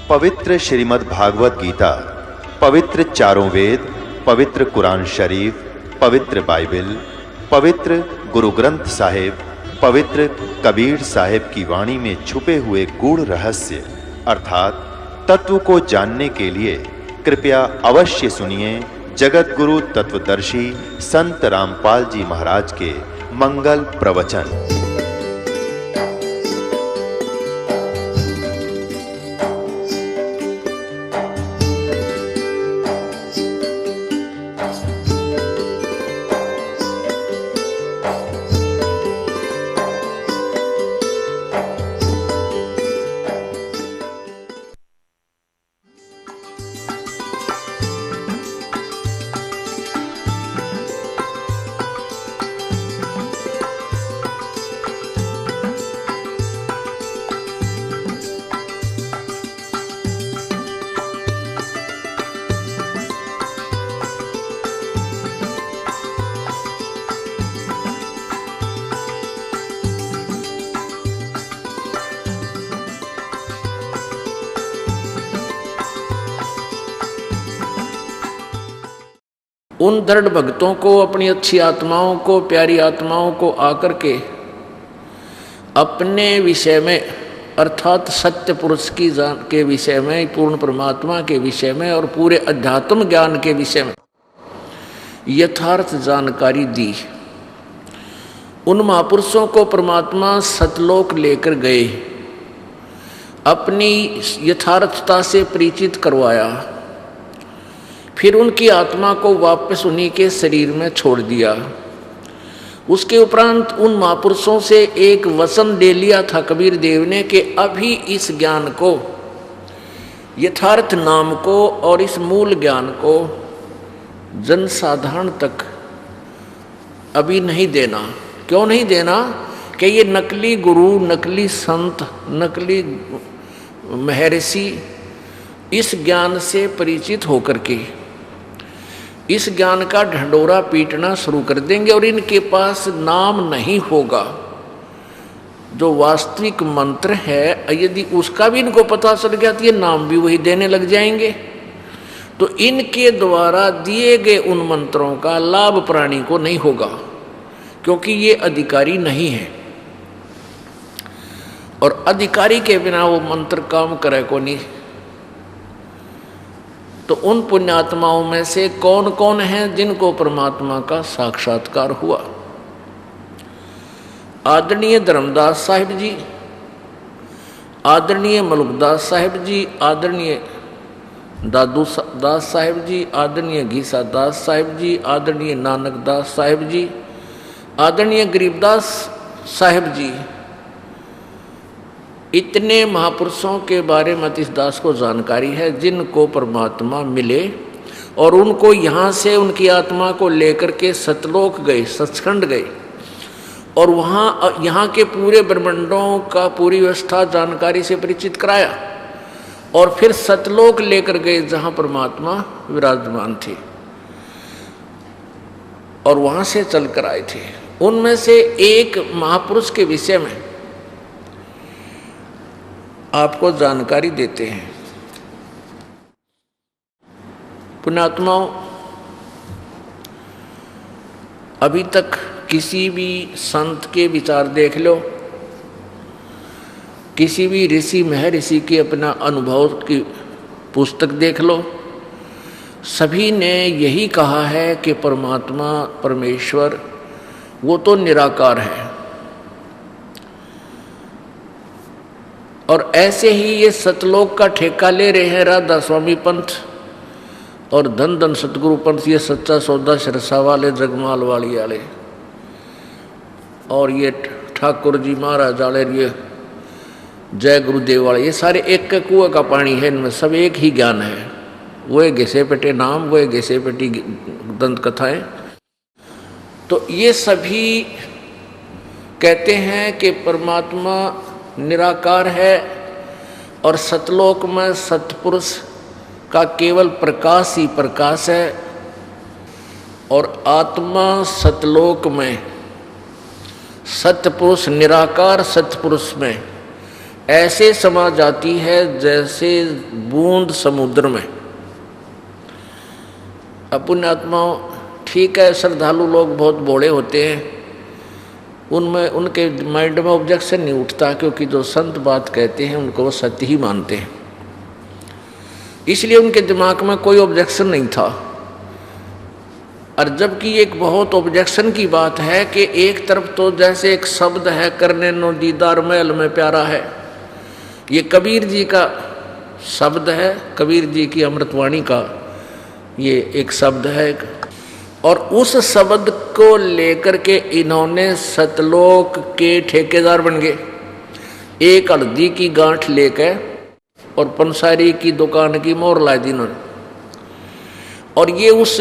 पवित्र श्रीमद् भागवत गीता, पवित्र चारों वेद, पवित्र कुरान शरीफ, पवित्र बाइबिल, पवित्र गुरु ग्रंथ साहिब, पवित्र कबीर साहिब की वाणी में छुपे हुए गूढ़ रहस्य अर्थात तत्व को जानने के लिए कृपया अवश्य सुनिए जगत गुरु तत्वदर्शी संत रामपाल जी महाराज के मंगल प्रवचन। उन दृढ़ भक्तों को, अपनी अच्छी आत्माओं को, प्यारी आत्माओं को आकर के अपने विषय में अर्थात सत्य पुरुष की जान के विषय में, पूर्ण परमात्मा के विषय में और पूरे अध्यात्म ज्ञान के विषय में यथार्थ जानकारी दी। उन महापुरुषों को परमात्मा सतलोक लेकर गए, अपनी यथार्थता से परिचित करवाया, फिर उनकी आत्मा को वापस उन्हीं के शरीर में छोड़ दिया। उसके उपरांत उन महापुरुषों से एक वचन ले लिया था कबीर देव ने कि अभी इस ज्ञान को, यथार्थ नाम को और इस मूल ज्ञान को जनसाधारण तक अभी नहीं देना। क्यों नहीं देना? कि ये नकली गुरु, नकली संत, नकली महर्षि इस ज्ञान से परिचित होकर के इस ज्ञान का ढंढोरा पीटना शुरू कर देंगे और इनके पास नाम नहीं होगा। जो वास्तविक मंत्र है यदि उसका भी इनको पता चल गया तो ये नाम भी वही देने लग जाएंगे। तो इनके द्वारा दिए गए उन मंत्रों का लाभ प्राणी को नहीं होगा, क्योंकि ये अधिकारी नहीं है और अधिकारी के बिना वो मंत्र काम करे को नहीं। तो उन पुण्यात्माओं में से कौन कौन हैं जिनको परमात्मा का साक्षात्कार हुआ? आदरणीय धर्मदास साहिब जी, आदरणीय मलुकदास साहिब जी, आदरणीय दादू दास साहिब जी, आदरणीय घीसा दास साहिब जी, आदरणीय नानक दास साहिब जी, आदरणीय गरीबदास साहिब जी, इतने महापुरुषों के बारे में इस दास को जानकारी है जिनको परमात्मा मिले और उनको यहाँ से उनकी आत्मा को लेकर के सतलोक गए, सचखंड गए और वहाँ यहाँ के पूरे ब्रह्मांडों का पूरी व्यवस्था जानकारी से परिचित कराया और फिर सतलोक लेकर गए जहाँ परमात्मा विराजमान थे और वहाँ से चलकर आए थे। उनमें से एक महापुरुष के विषय में आपको जानकारी देते हैं। पुण्यात्माओं, अभी तक किसी भी संत के विचार देख लो, किसी भी ऋषि महर्षि के अपना अनुभव की पुस्तक देख लो, सभी ने यही कहा है कि परमात्मा, परमेश्वर वो तो निराकार है। और ऐसे ही ये सतलोक का ठेका ले रहे हैं राधा स्वामी पंथ और धन धन सतगुरु पंथ, ये सच्चा सौदा सिरसा वाले, जगमाल वाली वाले और ये ठाकुर जी महाराज वाले, ये जय गुरुदेव वाले, ये सारे एक के कुएं का पानी है। इनमें सब एक ही ज्ञान है। वो एक घिसे पेटे नाम, वो एक घिसे पेटी दंत कथाएं। तो ये सभी कहते हैं कि परमात्मा निराकार है और सतलोक में सतपुरुष का केवल प्रकाश ही प्रकाश है और आत्मा सतलोक में सतपुरुष, निराकार सतपुरुष में ऐसे समा जाती है जैसे बूंद समुद्र में। पुण्यात्माओं, ठीक है, श्रद्धालु लोग बहुत भोले होते हैं, उनमें उनके माइंड में ऑब्जेक्शन नहीं उठता, क्योंकि जो संत बात कहते हैं उनको वो सत्य ही मानते हैं, इसलिए उनके दिमाग में कोई ऑब्जेक्शन नहीं था। और जबकि एक बहुत ऑब्जेक्शन की बात है कि एक तरफ तो जैसे एक शब्द है, करने नो दीदार महल में प्यारा है, ये कबीर जी का शब्द है, कबीर जी की अमृतवाणी का ये एक शब्द है, और उस शब्द को लेकर के इन्होंने सतलोक के ठेकेदार बन गए। एक हल्दी की गांठ लेकर और पंसारी की दुकान की मोहर ला दी इन्होंने, और ये उस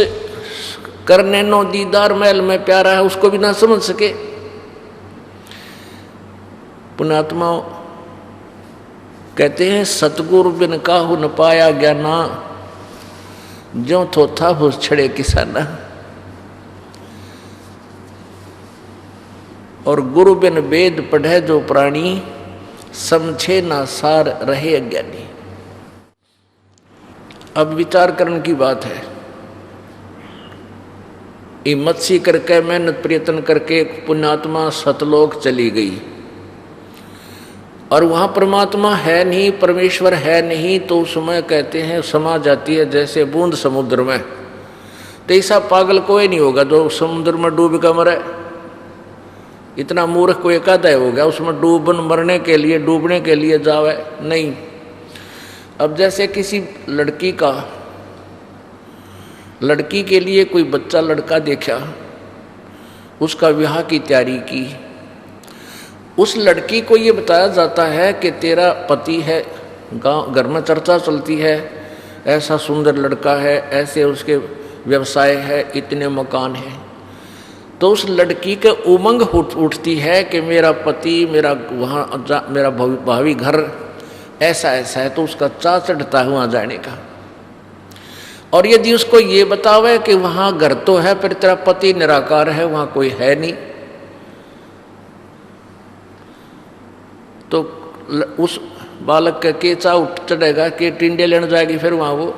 करने नो दीदार महल में प्यारा है उसको भी ना समझ सके। पुण्यात्माओं, कहते हैं सतगुरु बिन काहू न पाया ज्ञाना, ज्यों थोथा भूस छड़े किसाना। और गुरु बिन वेद पढ़े जो प्राणी, समझे ना सार रहे अज्ञानी। अब विचार करने की बात है। हिम्मत सी करके, मेहनत प्रयत्न करके पुण्यात्मा सतलोक चली गई, और वहां परमात्मा है नहीं, परमेश्वर है नहीं, तो उसमें कहते हैं समा जाती है जैसे बूंद समुद्र में। तो ऐसा पागल कोई नहीं होगा जो समुद्र में डूब कर मरे। इतना मूर्ख कोई एकाधा हो गया उसमें मरने के लिए, डूबने के लिए जावे नहीं। अब जैसे किसी लड़की के लिए कोई बच्चा लड़का देखा, उसका विवाह की तैयारी की, उस लड़की को ये बताया जाता है कि तेरा पति है, गांव घर में चर्चा चलती है, ऐसा सुंदर लड़का है, ऐसे उसके व्यवसाय है, इतने मकान हैं, तो उस लड़की के उमंग उठती है कि मेरा पति, मेरा भावी घर ऐसा ऐसा है, तो उसका चाह चढ़ता है वहाँ जाने का। और यदि उसको ये बतावे कि वहाँ घर तो है पर तेरा पति निराकार है, वहाँ कोई है नहीं, तो उस बालक का के चाह उठ चढ़ेगा कि टिंडे लेने जाएगी फिर वहाँ वो।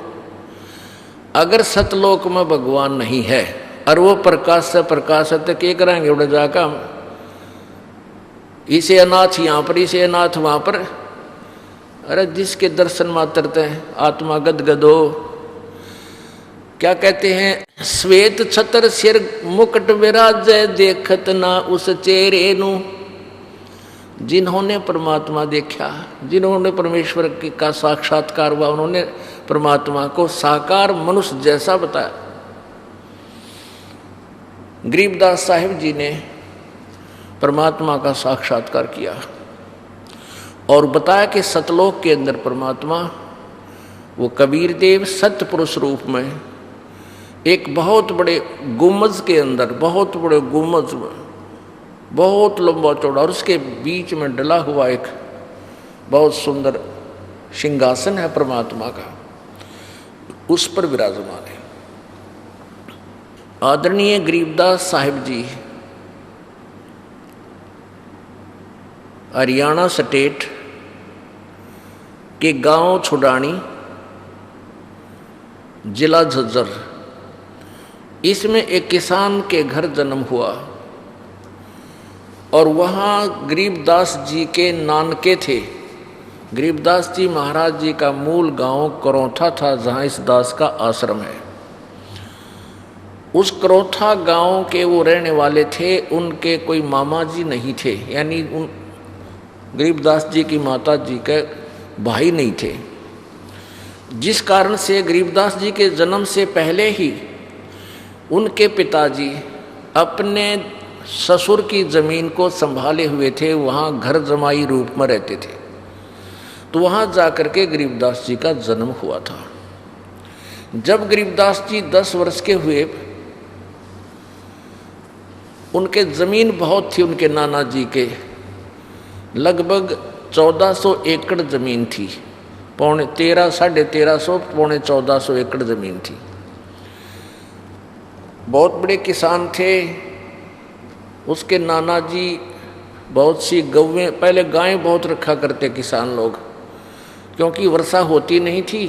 अगर सतलोक में भगवान नहीं है और वो प्रकाश से प्रकाश है, तो क्या करेंगे उड़ जाकर हम, इसे अनाथ यहाँ पर, इसे अनाथ वहाँ पर। अरे जिसके दर्शन मात्र थे आत्मा गदगद हो। क्या कहते हैं, श्वेत छतर सिर मुकुट विराज, देखत ना उस चेहरे नु। जिन्होंने परमात्मा देखा, जिन्होंने परमेश्वर का साक्षात्कार हुआ, उन्होंने परमात्मा को साकार मनुष्य जैसा बताया। गरीबदास साहिब जी ने परमात्मा का साक्षात्कार किया और बताया कि सतलोक के अंदर परमात्मा, वो कबीर देव सत्य पुरुष रूप में एक बहुत बड़े गुम्बज के अंदर, बहुत बड़े गुम्बज में, बहुत लंबा चौड़ा, और उसके बीच में डला हुआ एक बहुत सुंदर सिंहासन है परमात्मा का, उस पर विराजमान है। आदरणीय गरीबदास साहिब जी हरियाणा स्टेट के गांव छुडानी, जिला झज्जर, इसमें एक किसान के घर जन्म हुआ और वहाँ गरीबदास जी के नानके थे। गरीबदास जी महाराज जी का मूल गांव करौथा था, जहाँ इस दास का आश्रम है। उस करौथा गांव के वो रहने वाले थे, उनके कोई मामा जी नहीं थे, यानी उन गरीबदास जी की माता जी के भाई नहीं थे, जिस कारण से गरीबदास जी के जन्म से पहले ही उनके पिताजी अपने ससुर की जमीन को संभाले हुए थे, वहाँ घर जमाई रूप में रहते थे। तो वहाँ जाकर के गरीबदास जी का जन्म हुआ था। जब गरीबदास जी 10 वर्ष के हुए, उनके जमीन बहुत थी, उनके नाना जी के लगभग 1400 एकड़ जमीन थी, पौने 1300 पौने 1400 एकड़ जमीन थी। बहुत बड़े किसान थे। उसके नाना जी बहुत सी गौवें, पहले गायें बहुत रखा करते किसान लोग, क्योंकि वर्षा होती नहीं थी।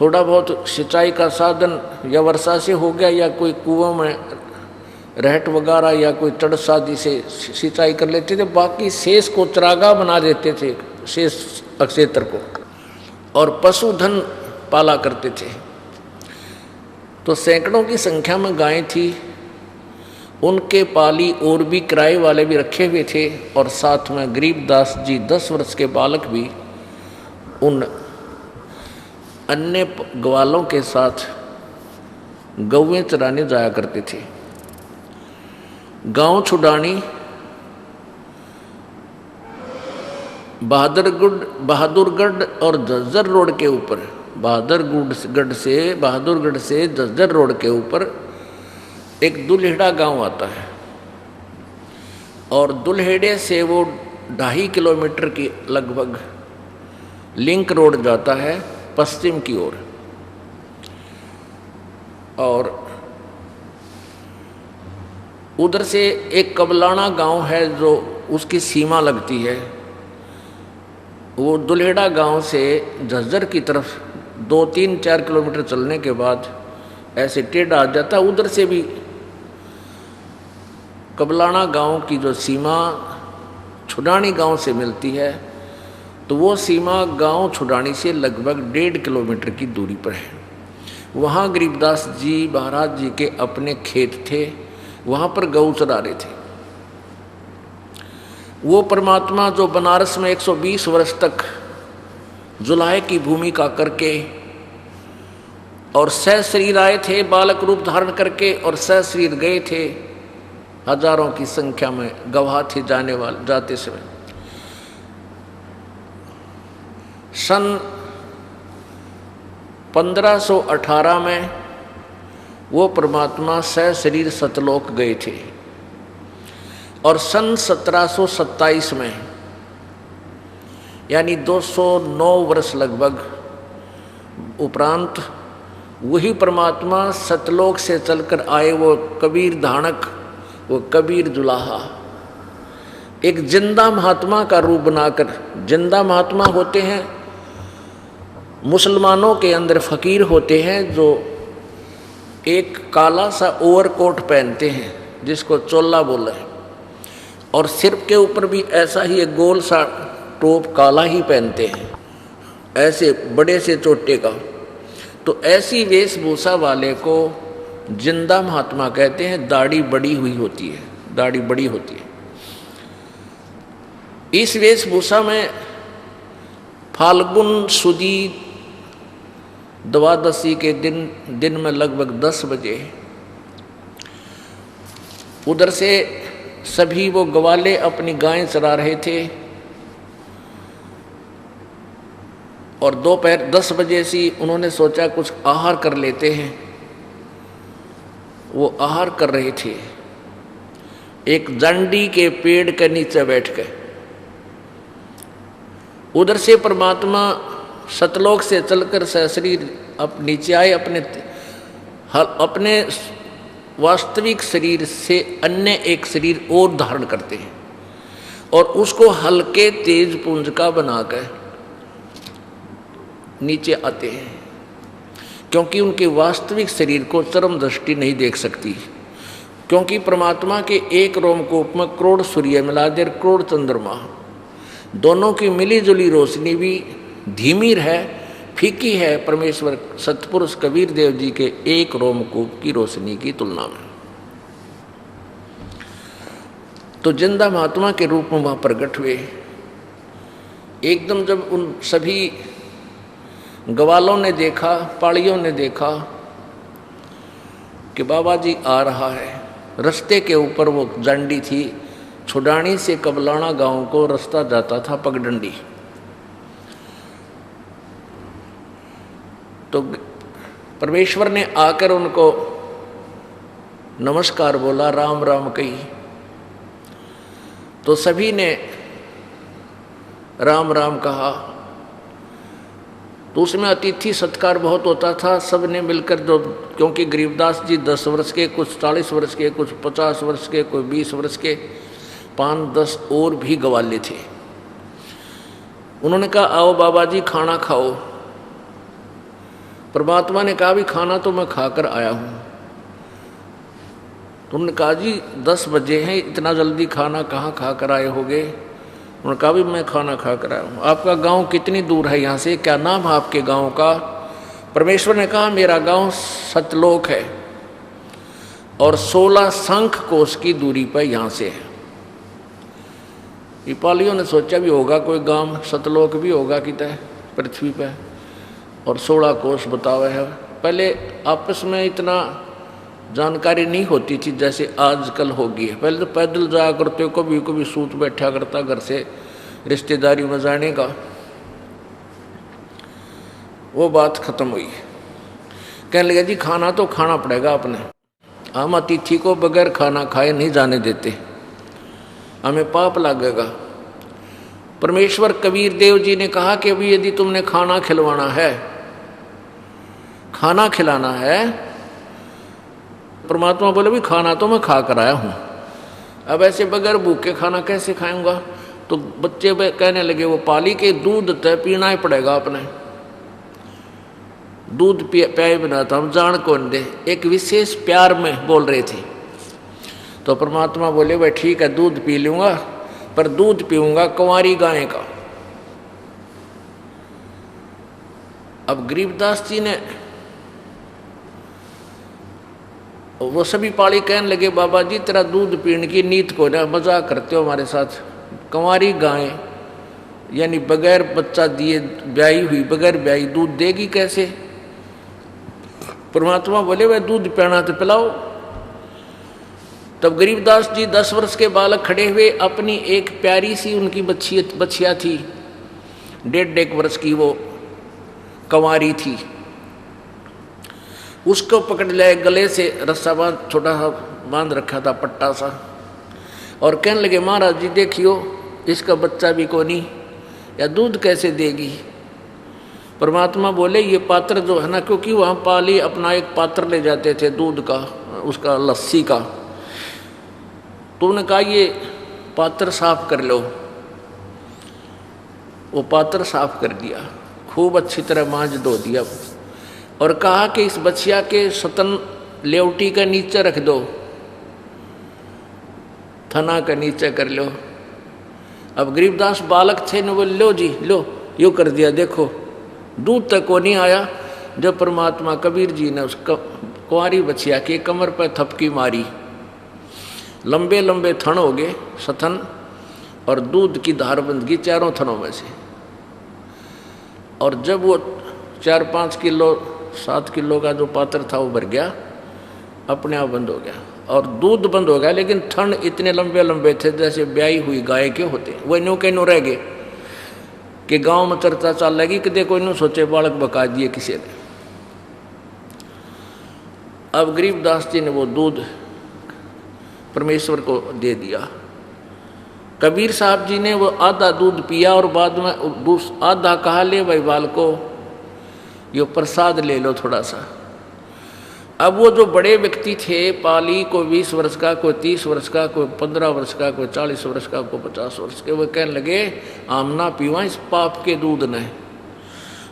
थोड़ा बहुत सिंचाई का साधन या वर्षा से हो गया या कोई कुओं में रहट वगैरह या कोई चढ़ शादी से सिंचाई कर लेते थे, बाकी शेष को चरागाह बना देते थे, शेष क्षेत्र को, और पशुधन पाला करते थे। तो सैकड़ों की संख्या में गायें थी, उनके पाली और भी किराए वाले भी रखे हुए थे, और साथ में गरीबदास जी 10 वर्ष के बालक भी उन अन्य ग्वालों के साथ गौवें चराने जाया करते थे। गांव छुडानी बहादुरगढ़ और झज्जर रोड के ऊपर, बहादुरगढ़ से झज्जर रोड के ऊपर एक दुल्हेड़ा गांव आता है, और दुल्हेड़े से वो 2.5 किलोमीटर की लगभग लिंक रोड जाता है पश्चिम की ओर, और उधर से एक कबलाना गांव है जो उसकी सीमा लगती है। वो दुल्हेड़ा गांव से झज्जर की तरफ 2-3-4 किलोमीटर चलने के बाद ऐसे टेढ़ा आ जाता, उधर से भी कबलाना गांव की जो सीमा छुडानी गांव से मिलती है, तो वो सीमा गांव छुडानी से लगभग 1.5 किलोमीटर की दूरी पर है। वहाँ गरीबदास जी महाराज जी के अपने खेत थे, वहाँ पर गऊ चरा रहे थे। वो परमात्मा जो बनारस में 120 वर्ष तक जुलाहे की भूमिका करके और सहशरीर आए थे, बालक रूप धारण करके, और सहशरीर गए थे, हजारों की संख्या में गवाह थे जाते समय। सन 1518 में वो परमात्मा सहशरीर सतलोक गए थे, और सन 1727 में यानी 209 वर्ष लगभग उपरांत वही परमात्मा सतलोक से चलकर आए, वो कबीर धाणक, वो कबीर जुलाहा, एक जिंदा महात्मा का रूप बनाकर। जिंदा महात्मा होते हैं मुसलमानों के अंदर, फकीर होते हैं जो एक काला सा ओवरकोट पहनते हैं जिसको चोला बोला है, और सिर के ऊपर भी ऐसा ही एक गोल सा टोप काला ही पहनते हैं, ऐसे बड़े से चोटे का। तो ऐसी वेशभूषा वाले को जिंदा महात्मा कहते हैं। दाढ़ी बड़ी हुई होती है, दाढ़ी बड़ी होती है। इस वेशभूषा में फाल्गुन सुदी द्वादशी के दिन में लगभग 10 बजे उधर से सभी वो ग्वाले अपनी गायें चरा रहे थे, और दोपहर 10 बजे से उन्होंने सोचा कुछ आहार कर लेते हैं। वो आहार कर रहे थे एक जंडी के पेड़ के नीचे बैठ के। उधर से परमात्मा सतलोक से चलकर सहशरीर अब नीचे आए, अपने वास्तविक शरीर से अन्य एक शरीर और धारण करते हैं, और उसको हल्के तेज पुंज का बनाकर नीचे आते हैं, क्योंकि उनके वास्तविक शरीर को चरम दृष्टि नहीं देख सकती, क्योंकि परमात्मा के एक रोमकूप में करोड़ सूर्य मिला दे, करोड़ चंद्रमा, दोनों की मिली जुली रोशनी भी धीमी है, फीकी है परमेश्वर सतपुरुष कबीर देव जी के एक रोमकूप की रोशनी की तुलना में। तो जिंदा महात्मा के रूप में वहाँ प्रकट हुए। एकदम जब उन सभी ग्वालों ने देखा, पाड़ियों ने देखा कि बाबा जी आ रहा है, रास्ते के ऊपर वो जंडी थी, छुडानी से कबलाना गांव को रास्ता जाता था पगडंडी। तो परमेश्वर ने आकर उनको नमस्कार बोला, राम राम कही, तो सभी ने राम राम कहा। तो उसमें अतिथि सत्कार बहुत होता था, सब ने मिलकर, जो क्योंकि गरीबदास जी 10 वर्ष के, कुछ 40 वर्ष के, कुछ 50 वर्ष के, कोई 20 वर्ष के, 5-10 और भी गवाले थे। उन्होंने कहा आओ बाबा जी खाना खाओ। परमात्मा ने कहा भी खाना तो मैं खाकर आया हूँ। तो उन्होंने कहा जी 10 बजे हैं, इतना जल्दी खाना कहाँ खा कर आए होगे? उन्होंने कहा भी मैं खाना खा कर आया हूँ। आपका गांव कितनी दूर है यहाँ से, क्या नाम है आपके गांव का? परमेश्वर ने कहा मेरा गांव सतलोक है और 16 शंख कोश की दूरी पर यहाँ से है। नेपालियों ने सोचा भी होगा कोई गांव सतलोक भी होगा कितने पृथ्वी पर, और 16 कोश बतावे है। पहले आपस में इतना जानकारी नहीं होती थी जैसे आजकल होगी है। पहले तो पैदल जाया करते, कभी कभी सूत बैठा करता घर से रिश्तेदारी में जाने का, वो बात खत्म हुई। कहने लगे जी खाना तो खाना पड़ेगा आपने, हम अतिथि को बगैर खाना खाए नहीं जाने देते, हमें पाप लगेगा। परमेश्वर कबीर देव जी ने कहा कि अभी यदि तुमने खाना खिलवाना है, खाना खिलाना है, परमात्मा बोले भी खाना तो मैं खा कर आया हूँ, अब ऐसे बगैर भूखे खाना कैसे खाऊंगा? तो बच्चे कहने लगे वो पाली के दूध तय पीना ही पड़ेगा आपने, दूध पियाए बिना तो हम जान कौन दे। एक विशेष प्यार में बोल रहे थे। तो परमात्मा बोले भाई ठीक है दूध पी लूंगा, पर दूध पीऊंगा कुंवारी गाय का। अब गरीबदास जी ने, वो सभी पाली कहने लगे बाबा जी तेरा दूध पीने की नीत को ना, मजाक करते हो हमारे साथ। कुंवारी गाय यानी बगैर बच्चा दिए ब्याई हुई, बगैर ब्याई दूध देगी कैसे? परमात्मा बोले वह दूध पिलाना तो पिलाओ। तब गरीबदास जी 10 वर्ष के बालक खड़े हुए, अपनी एक प्यारी सी उनकी बच्चिया थी, 1.5 वर्ष की, वो कुंवारी थी, उसको पकड़ लिया, गले से रस्सा बांध छोटा सा बांध रखा था पट्टा सा, और कहने लगे महाराज जी देखियो इसका बच्चा भी को नहीं, या दूध कैसे देगी? परमात्मा बोले ये पात्र जो है ना, क्योंकि वहाँ पाली अपना एक पात्र ले जाते थे दूध का, उसका लस्सी का, तो उन्होंने कहा ये पात्र साफ कर लो। वो पात्र साफ कर दिया, खूब अच्छी तरह मांझ धो दिया, और कहा कि इस बच्चिया के सतन लेवटी का नीचे रख दो, थना का नीचे कर लो। अब गरीबदास बालक थे न, बोले लो जी लो, यो कर दिया, देखो दूध तक को नहीं आया। जब परमात्मा कबीर जी ने उस कुंवारी बच्चिया की कमर पर थपकी मारी, लंबे लंबे थन हो गए सथन, और दूध की धार बंद की चारों थनों में से, और जब वो 4-5 किलो 7 किलो का जो पात्र था वो भर गया, अपने आप बंद हो गया, और दूध बंद हो गया, लेकिन थन इतने लंबे लंबे थे जैसे ब्याई हुई गाय के होते। वह नो के नो रह गए कि गांव में चर्चा चल लगी कि देखो इन्हों सोचे बालक बका दिए किसी ने। अब गरीबदास जी ने वो दूध परमेश्वर को दे दिया। कबीर साहब जी ने वो आधा दूध पिया, और बाद में आधा कहा ले भाई बालको यो प्रसाद ले लो थोड़ा सा। अब वो जो बड़े व्यक्ति थे पाली, कोई 20 वर्ष का, कोई 30 वर्ष का, कोई 15 वर्ष का, कोई 40 वर्ष का, कोई 50 वर्ष के, वो कहने लगे आमना पीवा इस पाप के दूध ने,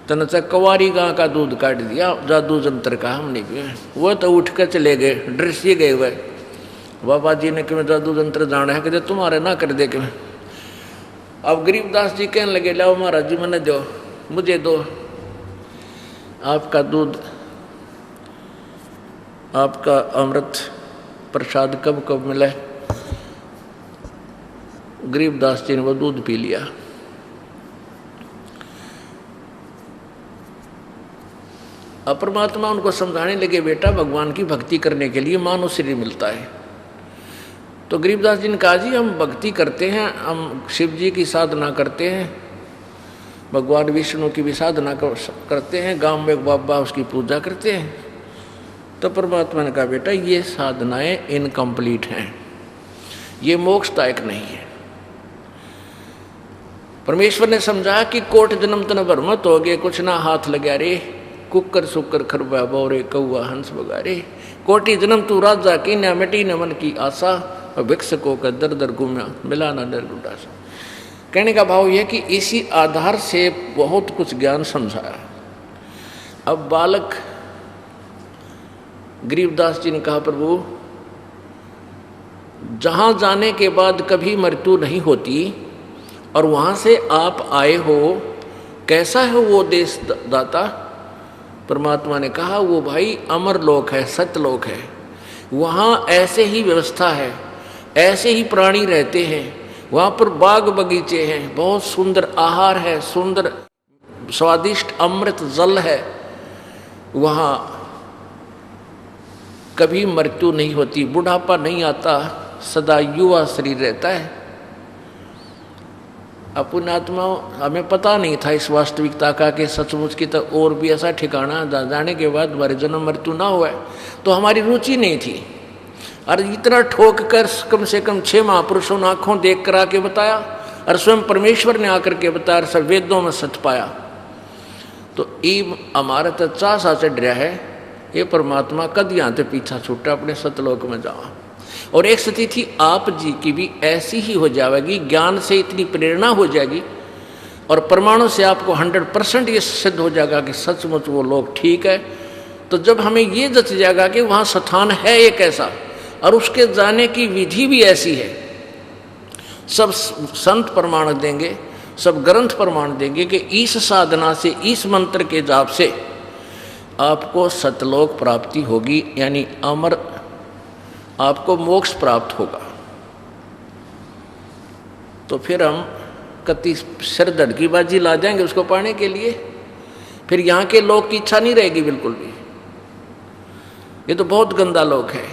तन से कुंवारी गां का दूध काट दिया, जादू जंत्र का हम नहीं पिए। वो तो उठ कर चले गए, ड्रेस ही गए हुए। बाबा जी ने कि जादू जंत्र जाना है, कहते तुम्हारे ना कर दे कि। अब गरीबदास जी कहने लगे लाओ महाराज जी मैंने दो, मुझे दो आपका दूध, आपका अमृत प्रसाद कब कब मिला? गरीबदास जी ने वो दूध पी लिया। अब परमात्मा उनको समझाने लगे बेटा भगवान की भक्ति करने के लिए मानव शरीर मिलता है। तो गरीबदास जी ने कहा जी हम भक्ति करते हैं, हम शिव जी की साधना करते हैं, भगवान विष्णु की भी साधना करते हैं, गांव में बाबा उसकी पूजा करते हैं। तो परमात्मा ने कहा बेटा ये साधनाएं इनकम्प्लीट हैं, ये मोक्षदायक नहीं है। परमेश्वर ने समझा कि कोट जन्म तन भरमत हो गए, कुछ ना हाथ लगा रे, कुकर सुकर खरबा बोरे कौआ हंस बगारे, कोटि जन्म तू राजा की न मिटी न मन की आशा, और भिक्षक होकर दर दर घूमा, मिला ना डर गुड्डा सा। कहने का भाव यह कि इसी आधार से बहुत कुछ ज्ञान समझाया। अब बालक गरीबदास जी ने कहा, प्रभु जहां जाने के बाद कभी मृत्यु नहीं होती और वहां से आप आए हो, कैसा है वो देश दाता? परमात्मा ने कहा, वो भाई अमर लोक है, सत्यलोक है, वहाँ ऐसे ही व्यवस्था है, ऐसे ही प्राणी रहते हैं, वहाँ पर बाग बगीचे हैं, बहुत सुंदर आहार है, सुंदर स्वादिष्ट अमृत जल है, वहाँ कभी मृत्यु नहीं होती, बुढ़ापा नहीं आता, सदा युवा शरीर रहता है। अपने आत्मा हमें पता नहीं था इस वास्तविकता का कि सचमुच की तो और भी ऐसा ठिकाना जाने के बाद हमारे जन्म मृत्यु ना हुआ, तो हमारी रुचि नहीं थी। और इतना ठोक कर कम से कम 6 महापुरुषों ने आंखों देख कर आके बताया, और स्वयं परमेश्वर ने आकर के बताया, सब वेदों में सत्य पाया। तो ये हमारा तो चाह सा चढ़ रहा है, ये परमात्मा कद यहाँ से पीछा छूटा, अपने सतलोक में जावा। और एक स्थिति आप जी की भी ऐसी ही हो जाएगी, ज्ञान से इतनी प्रेरणा हो जाएगी और प्रमाणों से आपको 100% ये सिद्ध हो जाएगा कि सचमुच वो लोग ठीक है। तो जब हमें ये जच जाएगा कि वहाँ स्थान है एक ऐसा और उसके जाने की विधि भी ऐसी है, सब संत प्रमाण देंगे, सब ग्रंथ प्रमाण देंगे कि इस साधना से, इस मंत्र के जाप से आपको सतलोक प्राप्ति होगी, यानी अमर आपको मोक्ष प्राप्त होगा। तो फिर हम कति सिर धड़की बाजी ला जाएंगे उसको पाने के लिए, फिर यहाँ के लोग की इच्छा नहीं रहेगी बिल्कुल भी। ये तो बहुत गंदा लोग है।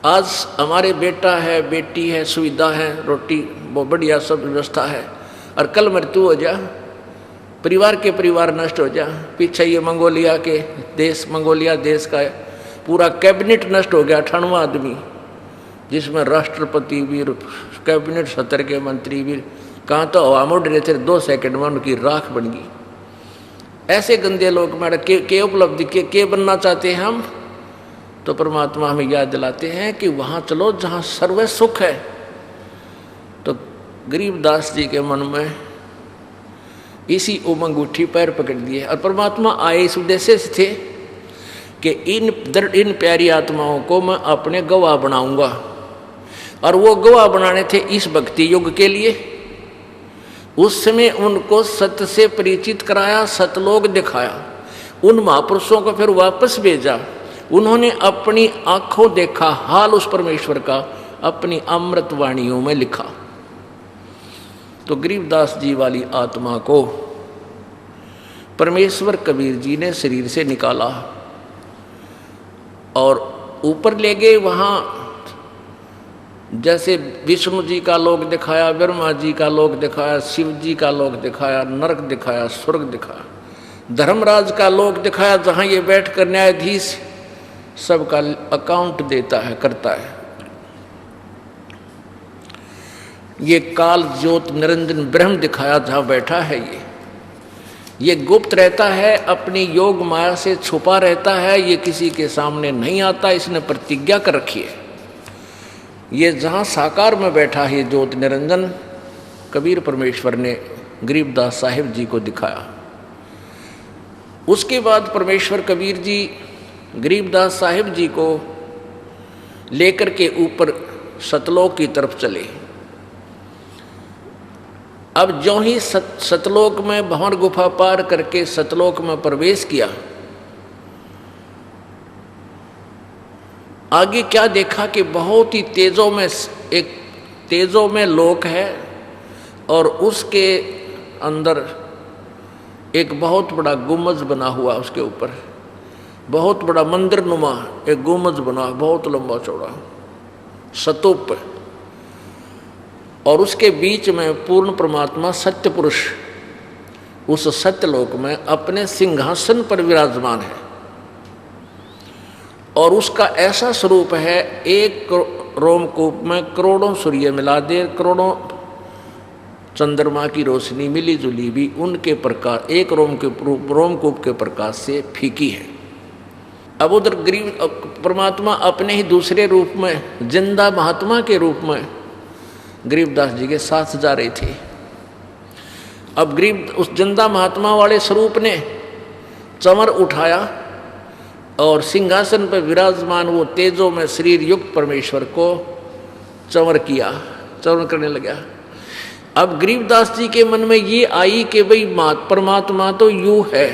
आज हमारे बेटा है, बेटी है, सुविधा है, रोटी बहुत बढ़िया सब व्यवस्था है, और कल मृत्यु हो जा, परिवार के परिवार नष्ट हो जा। पीछे ये मंगोलिया के देश, मंगोलिया देश का पूरा कैबिनेट नष्ट हो गया, 98 आदमी, जिसमें राष्ट्रपति भी, कैबिनेट सत्र के मंत्री भी, कहाँ तो हवा में उड़ रहे थे, 2 सेकंड में उनकी राख बन गई। ऐसे गंदे लोग मेरा के उपलब्धि के बनना चाहते हैं हम। तो परमात्मा हमें याद दिलाते हैं कि वहाँ चलो जहाँ सर्व सुख है। तो गरीबदास जी के मन में इसी उमंग उठी, पैर पकड़ दिए, और परमात्मा आए इस उद्देश्य से थे कि इन प्यारी आत्माओं को मैं अपने गवाह बनाऊंगा। और वो गवाह बनाने थे इस भक्ति युग के लिए। उस समय उनको सत्य से परिचित कराया, सतलोक दिखाया, उन महापुरुषों को फिर वापस भेजा। उन्होंने अपनी आंखों देखा हाल उस परमेश्वर का, अपनी अमृत वाणियों में लिखा। तो गरीबदास जी वाली आत्मा को परमेश्वर कबीर जी ने शरीर से निकाला और ऊपर ले गए। वहाँ जैसे विष्णु जी का लोक दिखाया, ब्रह्मा जी का लोक दिखाया, शिव जी का लोक दिखाया, नरक दिखाया, स्वर्ग दिखाया, धर्मराज का लोक दिखाया, जहाँ ये बैठ कर न्यायाधीश सबका अकाउंट देता है, करता है। ये काल ज्योत निरंजन ब्रह्म दिखाया, जहाँ बैठा है ये गुप्त रहता है, अपनी योग माया से छुपा रहता है, ये किसी के सामने नहीं आता, इसने प्रतिज्ञा कर रखी है। ये जहाँ साकार में बैठा है ज्योत निरंजन, कबीर परमेश्वर ने गरीबदास साहिब जी को दिखाया। उसके बाद परमेश्वर कबीर जी गरीबदास साहिब जी को लेकर के ऊपर सतलोक की तरफ चले। अब जो ही सतलोक में भंवर गुफा पार करके सतलोक में प्रवेश किया, आगे क्या देखा कि बहुत ही तेजों में लोक है, और उसके अंदर एक बहुत बड़ा गुम्बज बना हुआ, उसके ऊपर बहुत बड़ा मंदिर नुमा एक गुम्बज बना, बहुत लंबा चौड़ा स्तूप, और उसके बीच में पूर्ण परमात्मा सत्य पुरुष उस सत्यलोक में अपने सिंहासन पर विराजमान है। और उसका ऐसा स्वरूप है, एक रोमकूप में करोड़ों सूर्य मिला दे, करोड़ों चंद्रमा की रोशनी मिली जुली भी उनके प्रकाश एक रोमकूप के प्रकाश से फीकी है। अब उधर गरीब परमात्मा अपने ही दूसरे रूप में जिंदा महात्मा के रूप में गरीबदास जी के साथ जा रहे थे। अब गरीब उस जिंदा महात्मा वाले स्वरूप ने चमर उठाया और सिंहासन पर विराजमान वो तेजो में शरीर युक्त परमेश्वर को चमर किया, चमर करने लगा। अब गरीबदास जी के मन में ये आई कि भाई परमात्मा तो यूं है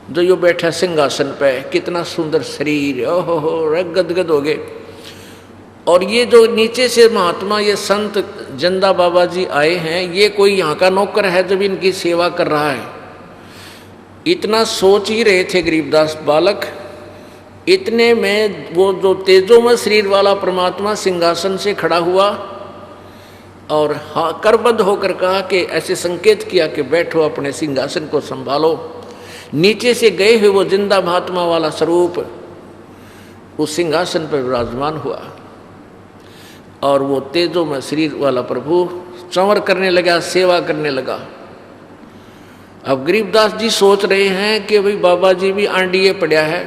जो यो बैठा सिंहासन पे, कितना सुंदर शरीर, ओहो गदगद हो गए। और ये जो नीचे से महात्मा ये संत जिंदा बाबा जी आए हैं, ये कोई यहाँ का नौकर है जब इनकी सेवा कर रहा है। इतना सोच ही रहे थे गरीबदास बालक। इतने में वो जो तेजोमय शरीर वाला परमात्मा सिंहासन से खड़ा हुआ और हाँ करबद्ध होकर कहा कि ऐसे संकेत किया कि बैठो, अपने सिंहासन को संभालो। नीचे से गए हुए वो जिंदा महात्मा वाला स्वरूप उस सिंहासन पर विराजमान हुआ और वो तेजोमय शरीर वाला प्रभु चंवर करने लगा, सेवा करने लगा। अब गरीबदास जी सोच रहे हैं कि भाई बाबा जी भी आंडिये पड़ा है,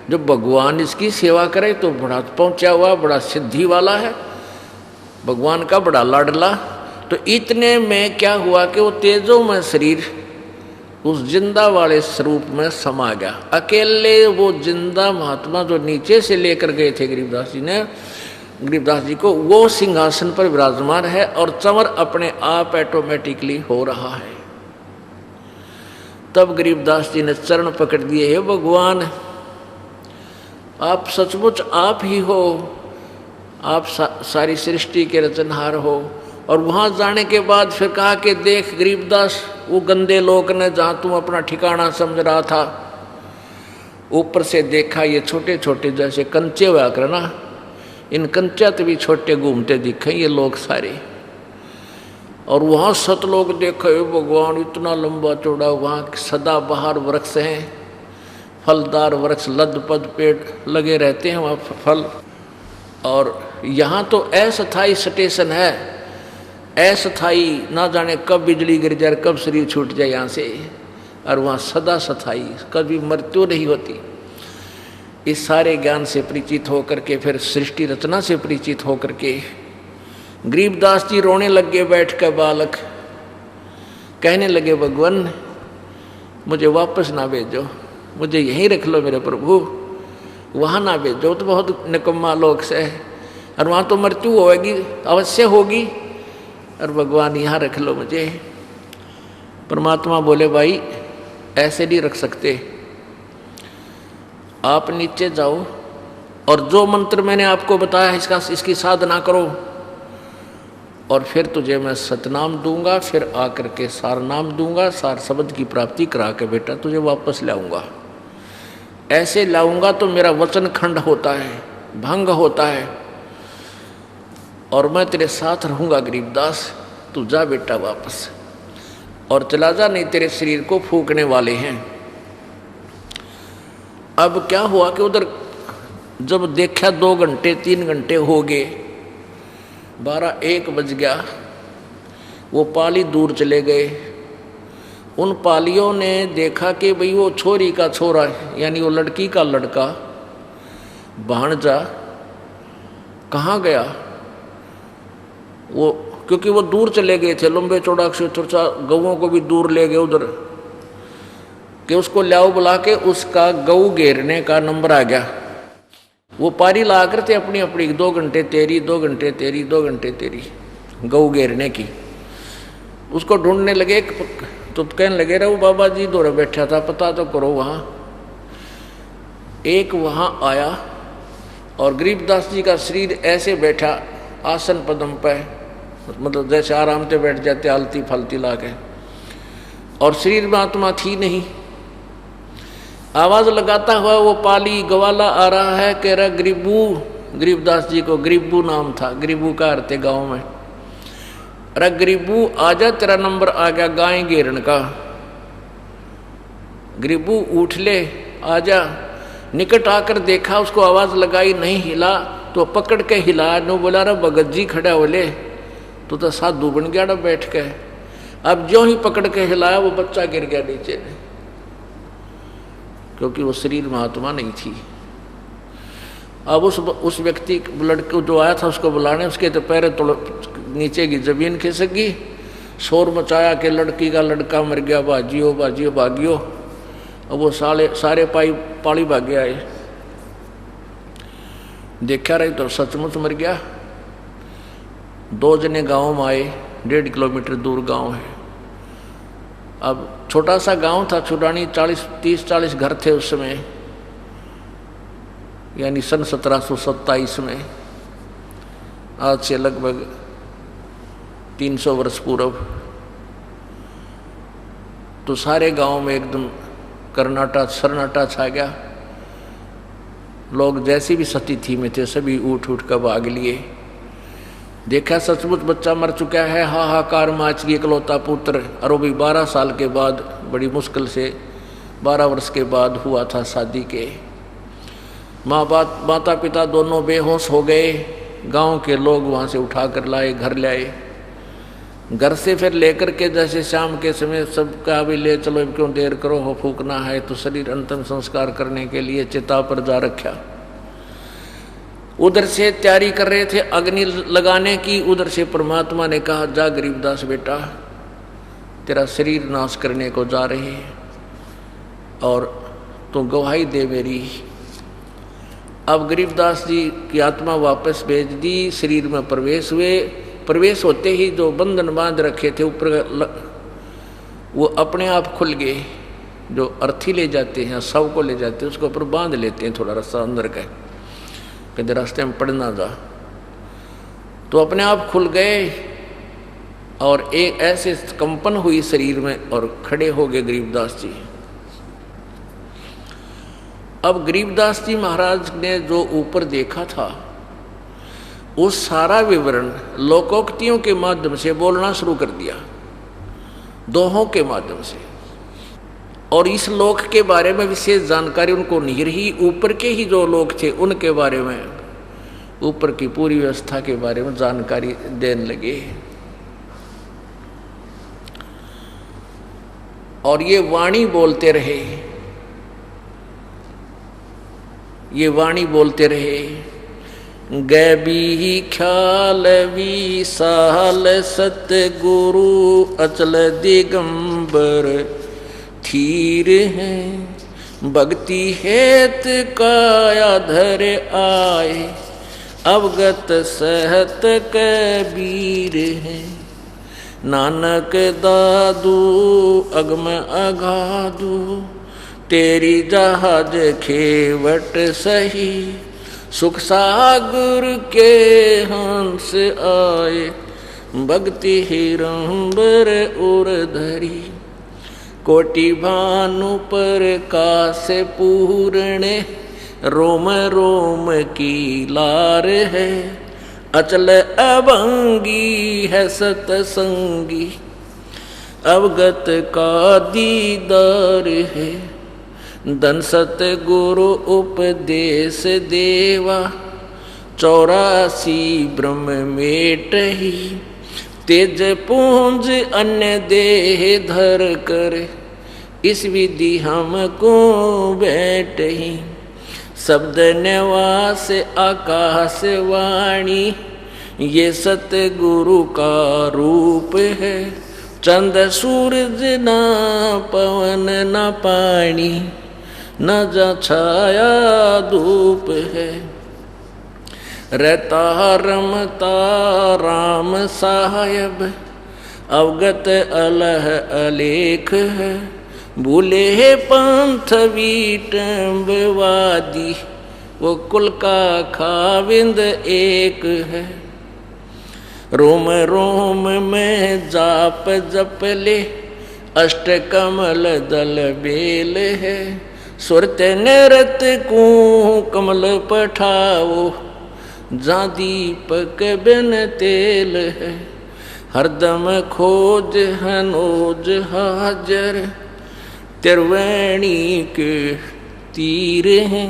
जब भगवान इसकी सेवा करे तो बड़ा पहुंचा हुआ, बड़ा सिद्धि वाला है, भगवान का बड़ा लाडला। तो इतने में क्या हुआ कि वो तेजोमय शरीर उस जिंदा वाले स्वरूप में समा गया। अकेले वो जिंदा महात्मा जो नीचे से लेकर गए थे गरीबदास जी ने, गरीबदास जी को, वो सिंहासन पर विराजमान है और चंवर अपने आप ऑटोमेटिकली हो रहा है। तब गरीबदास जी ने चरण पकड़ दिए, हे भगवान आप सचमुच आप ही हो, आप सारी सृष्टि के रचनहार हो। और वहाँ जाने के बाद फिर कहा कि देख गरीबदास, वो गंदे लोग ने जहाँ तुम अपना ठिकाना समझ रहा था, ऊपर से देखा ये छोटे छोटे जैसे कंचे हुआ करना, इन कंचत भी छोटे घूमते दिखे ये लोग सारे। और वहाँ सतलोक देखे, भगवान इतना लंबा चौड़ा, वहाँ सदाबहार वृक्ष हैं, फलदार वृक्ष, लदपद पेड़ लगे रहते हैं वहाँ फल। और यहाँ तो अस्थायी स्टेशन है, अस्थायी, ना जाने कब बिजली गिर जाए, कब शरीर छूट जाए यहाँ से। और वहाँ सदा स्थायी, कभी मृत्यु नहीं होती। इस सारे ज्ञान से परिचित होकर के फिर सृष्टि रचना से परिचित होकर के गरीबदास जी रोने लगे बैठ कर बालक, कहने लगे भगवान मुझे वापस ना भेजो, मुझे यहीं रख लो मेरे प्रभु, वहाँ ना भेजो, तो बहुत निकम्मा लोक से है और वहाँ तो मृत्यु होगी, अवश्य होगी, और भगवान यहाँ रख लो मुझे। परमात्मा बोले भाई ऐसे नहीं रख सकते, आप नीचे जाओ और जो मंत्र मैंने आपको बताया इसकी साधना करो, और फिर तुझे मैं सतनाम दूंगा, फिर आकर के सार नाम दूंगा, सार शब्द की प्राप्ति करा के बेटा तुझे वापस लाऊंगा। ऐसे लाऊंगा तो मेरा वचन खंड होता है, भंग होता है, और मैं तेरे साथ रहूंगा गरीबदास, तू जा बेटा वापस और चला जा, नहीं तेरे शरीर को फूकने वाले हैं। अब क्या हुआ कि उधर जब देखा 2 घंटे 3 घंटे हो गए, 12-1 बज गया, वो पाली दूर चले गए। उन पालियों ने देखा कि भाई वो छोरी का छोरा यानी वो लड़की का लड़का भांजा कहाँ गया, वो क्योंकि वो दूर चले गए थे, लंबे चौड़ा चौड़ा गऊओं को भी दूर ले गए उधर, कि उसको लाओ बुला के उसका गऊ घेरने का नंबर आ गया। वो पारी ला करते अपनी अपनी 2 घंटे तेरी, 2 घंटे तेरी, 2 घंटे तेरी गऊ घेरने की। उसको ढूंढने लगे तो कहने लगे रहे वो बाबा जी दौरे बैठा था, पता तो करो। वहाँ एक वहाँ आया और गरीबदास जी का शरीर ऐसे बैठा आसन पदम पे, मतलब जैसे आराम से बैठ जाते आलती फलती ला के, और शरीर में आत्मा थी नहीं। आवाज लगाता हुआ वो पाली गवाला आ रहा है, कह रहा गरीबू, गरीबदास जी को गरीबू नाम था, गरीबू का अर्थ गाँव में, अरे गरीबू आजा तेरा नंबर आ गया गाय घेरन का, गरीबू उठ ले आजा। निकट आकर देखा, उसको आवाज लगाई, नहीं हिला, तो पकड़ के हिला, नो बोला रे भगत जी खड़ा बोले तो साधु बन गया ना बैठ के। अब जो ही पकड़ के हिलाया वो बच्चा गिर गया नीचे। क्योंकि वो शरीर में आत्मा नहीं थी। अब उस व्यक्ति लड़के जो आया था उसको बुलाने, उसके तो पैर नीचे की जमीन खिसक गई, शोर मचाया कि लड़की का लड़का मर गया, बाजियो बाजियो भागियो। अब वो सारे पाली भागे आए, देखा रही तो सचमुच मर गया। 2 जने गांव में आए, 1.5 किलोमीटर दूर गांव है। अब छोटा सा गांव था, छुड़ानी 30-40 घर थे उस समय, यानी सन 1727 में, आज से लगभग 300 वर्ष पूर्व। तो सारे गांव में एकदम सन्नाटा छा गया। लोग जैसी भी सती में थे सभी उठ कर भाग लिए। देखा सचमुच बच्चा मर चुका है, हाहाकार मच गई, इकलौता पुत्र। और वो भी 12 साल के बाद, बड़ी मुश्किल से 12 वर्ष के बाद हुआ था शादी के। माता पिता दोनों बेहोश हो गए। गांव के लोग वहाँ से उठा कर लाए, घर लाए। घर से फिर लेकर के जैसे शाम के समय सबका भी ले चलो, अब क्यों देर करो, हो फूकना है। तो शरीर अंतिम संस्कार करने के लिए चिता पर जा रखा। उधर से तैयारी कर रहे थे अग्नि लगाने की। उधर से परमात्मा ने कहा, जा गरीबदास बेटा, तेरा शरीर नाश करने को जा रहे हैं और तू गवाही दे मेरी। अब गरीबदास जी की आत्मा वापस भेज दी, शरीर में प्रवेश हुए। प्रवेश होते ही जो बंधन बांध रखे थे ऊपर, वो अपने आप खुल गए। जो अर्थी ले जाते हैं, शव को ले जाते हैं, उसको ऊपर बांध लेते हैं थोड़ा रास्ता अंदर का, कभी रास्ते में पड़ ना जा। तो अपने आप खुल गए और एक ऐसे कंपन हुई शरीर में और खड़े हो गए गरीबदास जी। अब गरीबदास जी महाराज ने जो ऊपर देखा था वो सारा विवरण लोकोक्तियों के माध्यम से बोलना शुरू कर दिया, दोहों के माध्यम से। और इस लोक के बारे में विशेष जानकारी उनको नहीं रही। ऊपर के ही जो लोग थे उनके बारे में, ऊपर की पूरी व्यवस्था के बारे में जानकारी देने लगे। और ये वाणी बोलते रहे, ये वाणी बोलते रहे। गैबी ख्याल विशाल सतगुरु अचल दिगंबर थीर है। भक्ति हेत काया धर आए अवगत सहत कबीर है। नानक दादू अगम अगाधु तेरी जहाज खेवट सही। सुख सागर के हंस आए भक्ति हिरंबर उर धरी। कोटि भानु पर काश पूर्ण रोम रोम की लार है। अचल अभंगी है सतसंगी अवगत का दीदार है। धन सतगुरु उपदेश देवा 84 ब्रह्म मेट ही। तेज पूंज अन्य देह धर कर इस विधि हमको बैठ ही। शब्द निवास आकाश वाणी ये सतगुरु का रूप है। चंद सूरज ना पवन ना पानी न जा छाया धूप है। रहता रमता राम साहेब अवगत अलह अलेख है। भूले पंथ विटम्बवादी वो कुल का खाविंद एक है। रोम रोम में जाप जप ले अष्ट कमल दल बेल है। सुरत नृत को कमल पठाओ जा दीपक बिन तेल है। हरदम खोज हनोज हाजर त्रिवेणी के तीर हैं।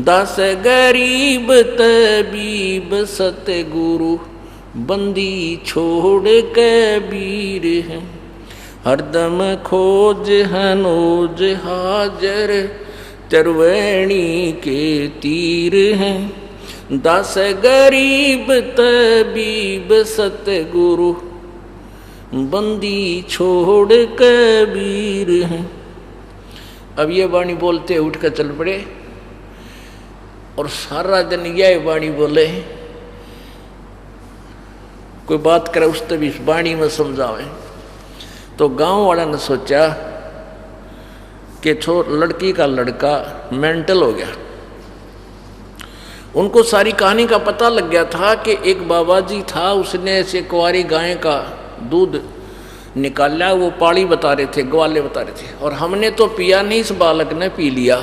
दास गरीब तबीब सतगुरु बंदी छोड़ कबीर है। हरदम खोज हनोज हाजर त्रिवेणी के तीर हैं, 10 गरीब तबीब सतगुरु, बंदी छोड़ कबीर हैं। अब ये वाणी बोलते उठ कर चल पड़े और सारा दिन यह वाणी बोले। कोई बात करे उस तभी इस वाणी में समझावे। तो गांव वाला ने सोचा कि लड़की का लड़का मेंटल हो गया। उनको सारी कहानी का पता लग गया था कि एक बाबा जी था, उसने ऐसे कुंवारी गाय का दूध निकाला, वो पाड़ी बता रहे थे, ग्वाले बता रहे थे, और हमने तो पिया नहीं, इस बालक ने पी लिया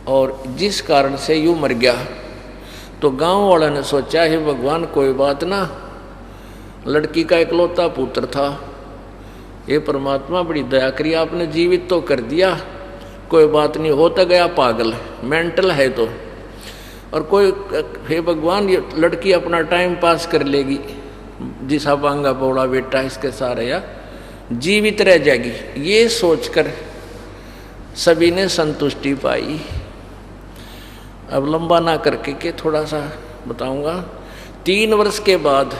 और जिस कारण से यूं मर गया। तो गांव वालों ने सोचा है भगवान कोई बात ना, लड़की का इकलौता पुत्र था, ये परमात्मा बड़ी दया करी, आपने जीवित तो कर दिया, कोई बात नहीं, होता गया पागल, मेंटल है तो, और कोई हे भगवान ये लड़की अपना टाइम पास कर लेगी, जिसा बांगा बौड़ा बेटा इसके सारे या जीवित रह जाएगी, ये सोचकर सभी ने संतुष्टि पाई। अब लंबा ना करके के थोड़ा सा बताऊंगा। 3 वर्ष के बाद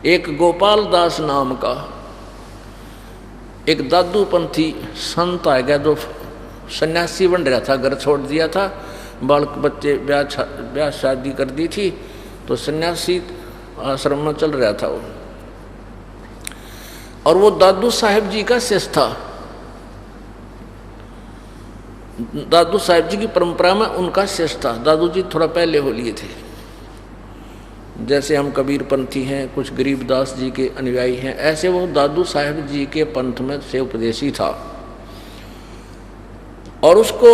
एक गोपाल दास नाम का एक दादूपंथी संत आ गया, जो सन्यासी बन रहा था, घर छोड़ दिया था, बालक बच्चे ब्याह शादी कर दी थी, तो सन्यासी आश्रम में चल रहा था वो, और वो दादू साहेब जी का शिष्य था। दादू साहेब जी की परंपरा में उनका शिष्य था। दादू जी थोड़ा पहले हो लिए थे, जैसे हम कबीर पंथी हैं, कुछ गरीबदास जी के अनुयायी हैं, ऐसे वो दादू साहेब जी के पंथ में से उपदेशी था। और उसको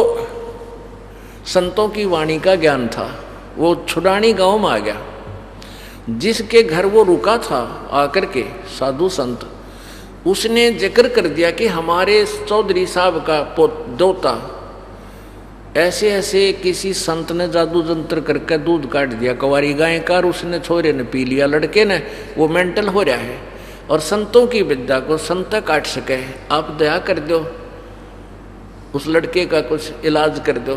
संतों की वाणी का ज्ञान था। वो छुडानी गांव में आ गया, जिसके घर वो रुका था आकर के साधु संत, उसने जिक्र कर दिया कि हमारे चौधरी साहब का दोता ऐसे ऐसे किसी संत ने जादू जंत्र करके दूध काट दिया कुंवारी गाय का, और उसने छोरे ने पी लिया, लड़के ने, वो मेंटल हो रहा है, और संतों की विद्या को संत काट सके, आप दया कर दो, उस लड़के का कुछ इलाज कर दो।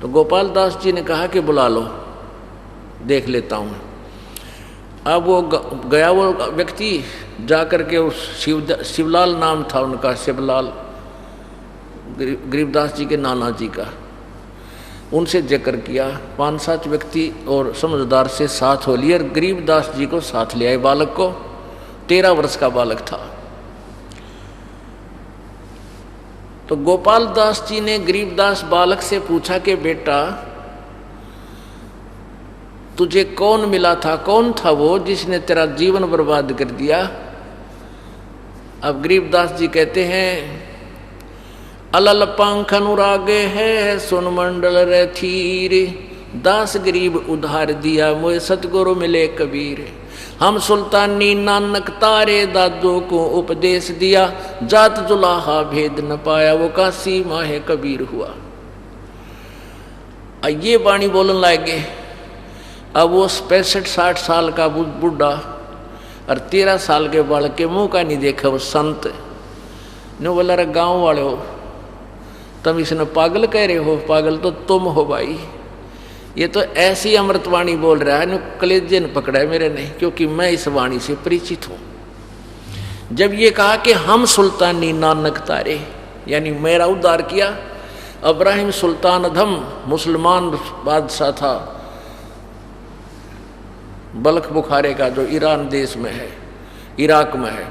तो गोपाल दास जी ने कहा कि बुला लो, देख लेता हूँ। अब वो गया, वो व्यक्ति जा करके उस शिवलाल नाम था उनका, शिवलाल, गरीबदास जी के नाना जी का, उनसे जिक्र किया। 5-7 व्यक्ति और समझदार से साथ हो लिए, गरीबदास जी को साथ ले आए। बालक को 13 वर्ष का बालक था। तो गोपाल दास जी ने गरीबदास बालक से पूछा कि बेटा तुझे कौन मिला था, कौन था वो जिसने तेरा जीवन बर्बाद कर दिया? अब गरीबदास जी कहते हैं, अलल पंख अनुरागे है सुन मंडल रथीर, दास गरीब उधार दिया मोए सतगुरु मिले कबीर। हम सुल्तानी नानक तारे दादो को उपदेश दिया, जात जुलाहा भेद न पाया वो काशी माहे कबीर हुआ। ये वाणी बोलने लगे। अब वो 65-60 साल का बुढ़ा और 13 साल के बालक के मुंह का नहीं देखा वो संत ने बोला, रे गाँव वाले हो, तुम इसने पागल कह रहे हो, पागल तो तुम हो भाई, ये तो ऐसी अमृतवाणी बोल रहा है, कलेजे ने पकड़ा है मेरे नहीं, क्योंकि मैं इस वाणी से परिचित हूँ। जब ये कहा कि हम सुल्तानी नानक तारे, यानी मेरा उद्धार किया। इब्राहिम सुल्तान अधम मुसलमान बादशाह था, बल्ख बुखारे का, जो ईरान देश में है, इराक में है,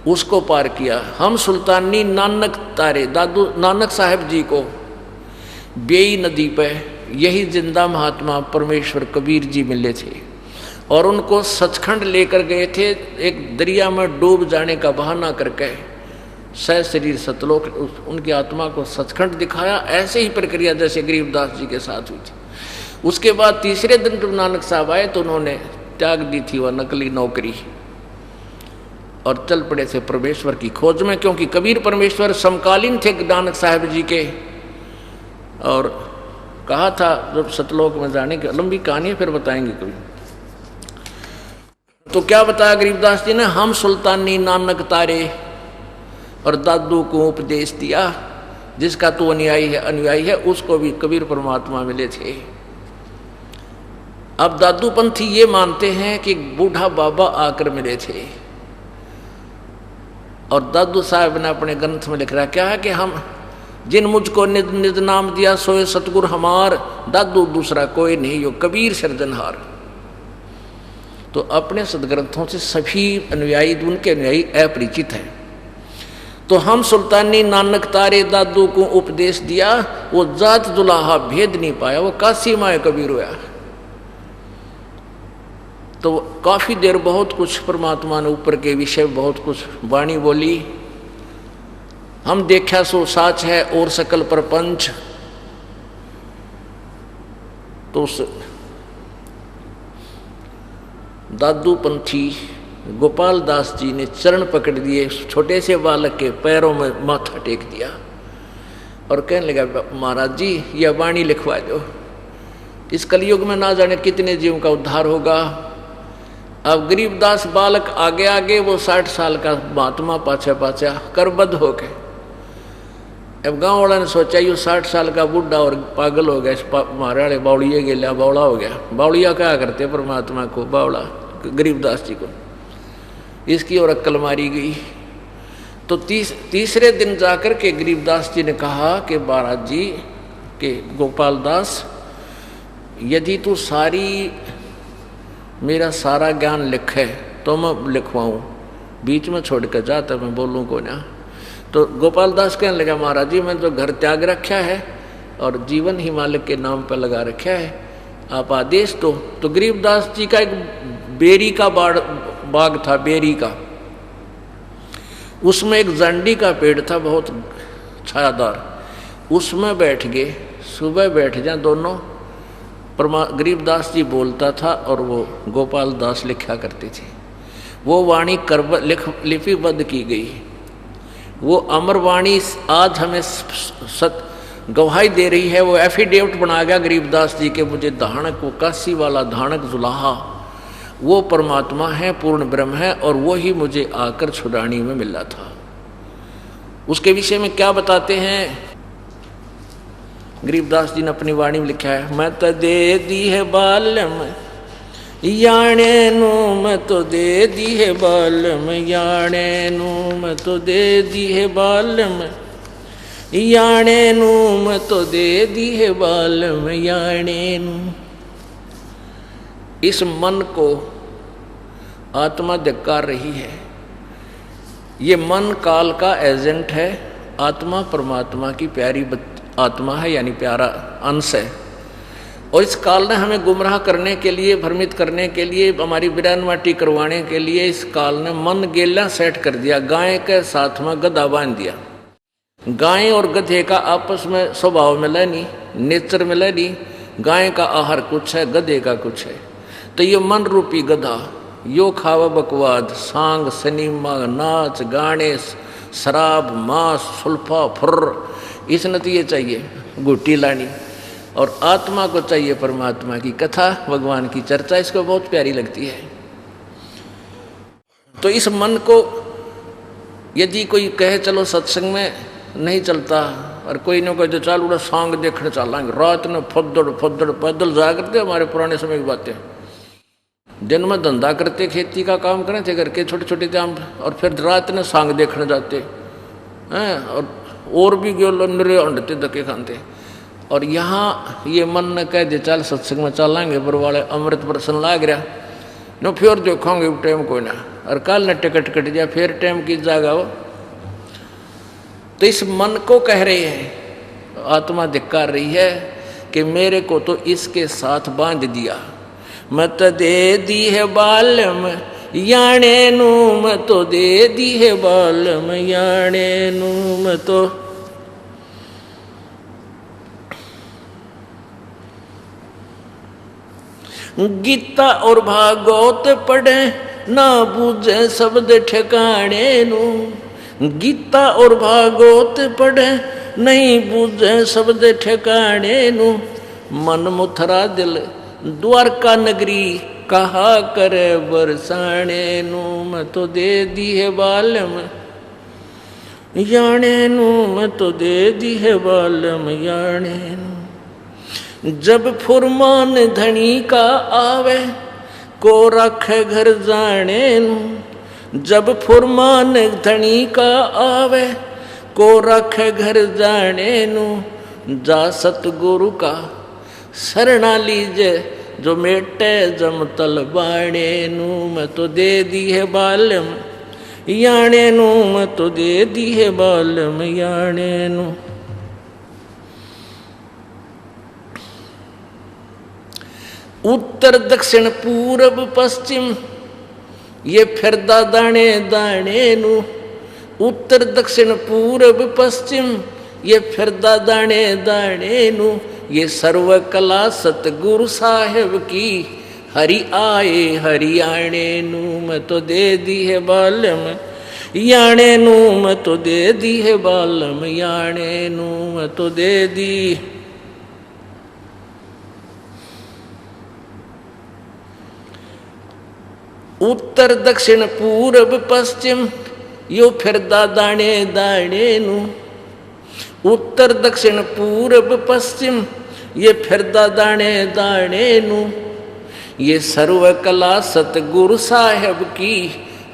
उसको पार किया। हम सुल्तानी नानक तारे, दादू नानक साहब जी को बेई नदी पे यही जिंदा महात्मा परमेश्वर कबीर जी मिले थे, और उनको सचखंड लेकर गए थे। एक दरिया में डूब जाने का बहाना करके सह शरीर सतलोक उनकी आत्मा को सचखंड दिखाया। ऐसे ही प्रक्रिया जैसे गरीबदास जी के साथ हुई थी। उसके बाद तीसरे दिन जब नानक साहब आए तो उन्होंने त्याग दी थी वह नकली नौकरी और चल पड़े थे परमेश्वर की खोज में, क्योंकि कबीर परमेश्वर समकालीन थे नानक साहब जी के। और कहा था जब सतलोक में जाने की लंबी कहानी है, फिर बताएंगे कभी। तो क्या बताया गरीबदास जी ने, हम सुल्तानी नानक तारे और दादू को उपदेश दिया, जिसका तू अनुयायी है उसको भी कबीर परमात्मा मिले थे। अब दादू पंथी ये मानते हैं कि बूढ़ा बाबा आकर मिले थे, और दादू साहब ने अपने ग्रंथ में लिख रहा क्या है कि हम जिन मुझको निज निज नाम दिया सोए सतगुरु हमार, दादू दूसरा कोई नहीं यो कबीर सिरजनहार। तो अपने सदग्रंथों से सभी अनुयायी उनके अनुयायी अपरिचित हैं। तो हम सुल्तानी नानक तारे दादू को उपदेश दिया, वो जात दुलाहा भेद नहीं पाया, वो काशी माए कबीर होया। तो काफी देर बहुत कुछ परमात्मा ने ऊपर के विषय बहुत कुछ वाणी बोली। हम देखा सो साच है और सकल प्रपंच। तो उस दादू पंथी गोपाल दास जी ने चरण पकड़ दिए, छोटे से बालक के पैरों में माथा टेक दिया और कहने लगा महाराज जी यह वाणी लिखवा दो, इस कलयुग में ना जाने कितने जीवों का उद्धार होगा। अब गरीबदास बालक आगे आगे, वो 60 साल का महात्मा पाछा पाछा करबद्ध हो गए। अब गांव वाला ने सोचा ये 60 साल का बुढ़ा और पागल हो गया, मारे वाले बावड़िया गेला बावड़ा हो गया। बावड़िया क्या करते परमात्मा को, बावड़ा गरीबदास जी को, इसकी और अक्ल मारी गई। तो तीसरे दिन जाकर के गरीबदास जी ने कहा कि महाराज जी के गोपाल दास, यदि तू सारी मेरा सारा ज्ञान लिखे तो मैं लिखवाऊँ, बीच में छोड़ कर जाता मैं बोलूँ को ना। तो गोपाल दास कहने लगा महाराज जी मैं तो घर त्याग रखा है और जीवन ही मालिक के नाम पर लगा रखा है, आप आदेश दो। तो गरीबदास जी का एक बेरी का बाग था, बेरी का, उसमें एक जंडी का पेड़ था बहुत छायादार, उसमें बैठ गए। सुबह बैठ जाए दोनों, गरीबदास जी बोलता था और वो गोपाल दास लिखा करते थे। वो वाणी लिपिबद्ध की गई, वो अमर वाणी आज हमें गवाही दे रही है। वो एफिडेविट बना गया गरीबदास जी के, मुझे धानक, वो काशी वाला धानक जुलाहा वो परमात्मा है, पूर्ण ब्रह्म है, और वो ही मुझे आकर छुड़ानी में मिला था। उसके विषय में क्या बताते हैं गरीबदास जी ने अपनी वाणी में लिखा है, मैं तो दे दी है बालम याने नू, मैं तो दे दी है बालम याने नू, मैं तो दे दी है बालम याने नू, मैं तो दे दी है बालम याने नू। इस मन को आत्मा धिक्कार रही है। ये मन काल का एजेंट है, आत्मा परमात्मा की प्यारी आत्मा है, यानी प्यारा अंश है। और इस काल ने हमें गुमराह करने के लिए, भ्रमित करने के लिए, हमारी बिरानवाटी करवाने के लिए इस काल ने मन गेला सेट कर दिया। गाय के साथ में गधा बांध दिया। गाय और गधे का आपस में स्वभाव मिला नहीं, नेचर मिला नहीं। गाय का आहार कुछ है, गधे का कुछ है। तो ये मन रूपी गधा यो खावा बकवाद, सांग सिनेमा, नाच गाने, शराब, मांस, सुल्फा, फुर्र, इस नतीजे चाहिए गुट्टी लानी। और आत्मा को चाहिए परमात्मा की कथा, भगवान की चर्चा, इसको बहुत प्यारी लगती है। तो इस मन को यदि कोई कहे चलो सत्संग में नहीं चलता, और कोई न कोई तो चालू उड़ा सांग देखने चलेंगे, रात में फुद्दड़ फुद्दड़ पैदल जाया करते हमारे पुराने समय की बातें। दिन में धंधा करते, खेती का काम करते थे, घर के छोटे छोटे काम, और फिर रात में सांग देखने जाते हैं, और भी जो नरे अंडते धक्के खाते। और यहाँ ये मन न कह दे चल सत्संग में चलेंगे, पर वाले अमृत प्रसन्न लाग रहा न, फिर देखोगे टाइम कोई ना, और कल न टिकट कट जाए, फिर टाइम की जागा वो। तो इस मन को कह रहे हैं, आत्मा धिक्कार रही है कि मेरे को तो इसके साथ बांध दिया। मैं तो दे दी है बालम याने नू, मैं तो दे दी है बालम याने नू, मैं तो गीता और भागवत पढ़े ना बूझे शब्द ठिकाने नू। गीता और भागवत पढ़े नहीं बूझे शब्द ठिकाने नू। मन मुथरा दिल द्वारका नगरी कहा करे बरसाने नू। मैं तो दे दी है बालम याने नू मैं तो दे दी है बालम याने नू। जब फुरमान धनी का आवे को रखे घर जाने नू। जब फुरमान धनी का आवे को रखे घर जाने नू। जा सतगुरु का शरणा लीजे जो मेटे जम तल बाणे नू। मैं तो दे दी है बालम याने नू। मैं तो दे दी है बालम याने नू। उत्तर दक्षिण पूरब पश्चिम ये फिरदा दाने दाने नू। उत्तर दक्षिण पूरब पश्चिम ये फिरदा दाने दाने नू। ये सर्व कला सतगुरु साहेब की हरि आए हरियाणे नू। मैं तो दे दी है बालम याणे नू। मैं तो दे दी है बालम याणे नू। मैं तो दे दी। उत्तर दक्षिण पूरब पश्चिम यो फिरदा दाने दाने नू। उत्तर दक्षिण पूरब पश्चिम ये फिरदा दाने दाने नू। ये सर्व कला सतगुरु साहेब की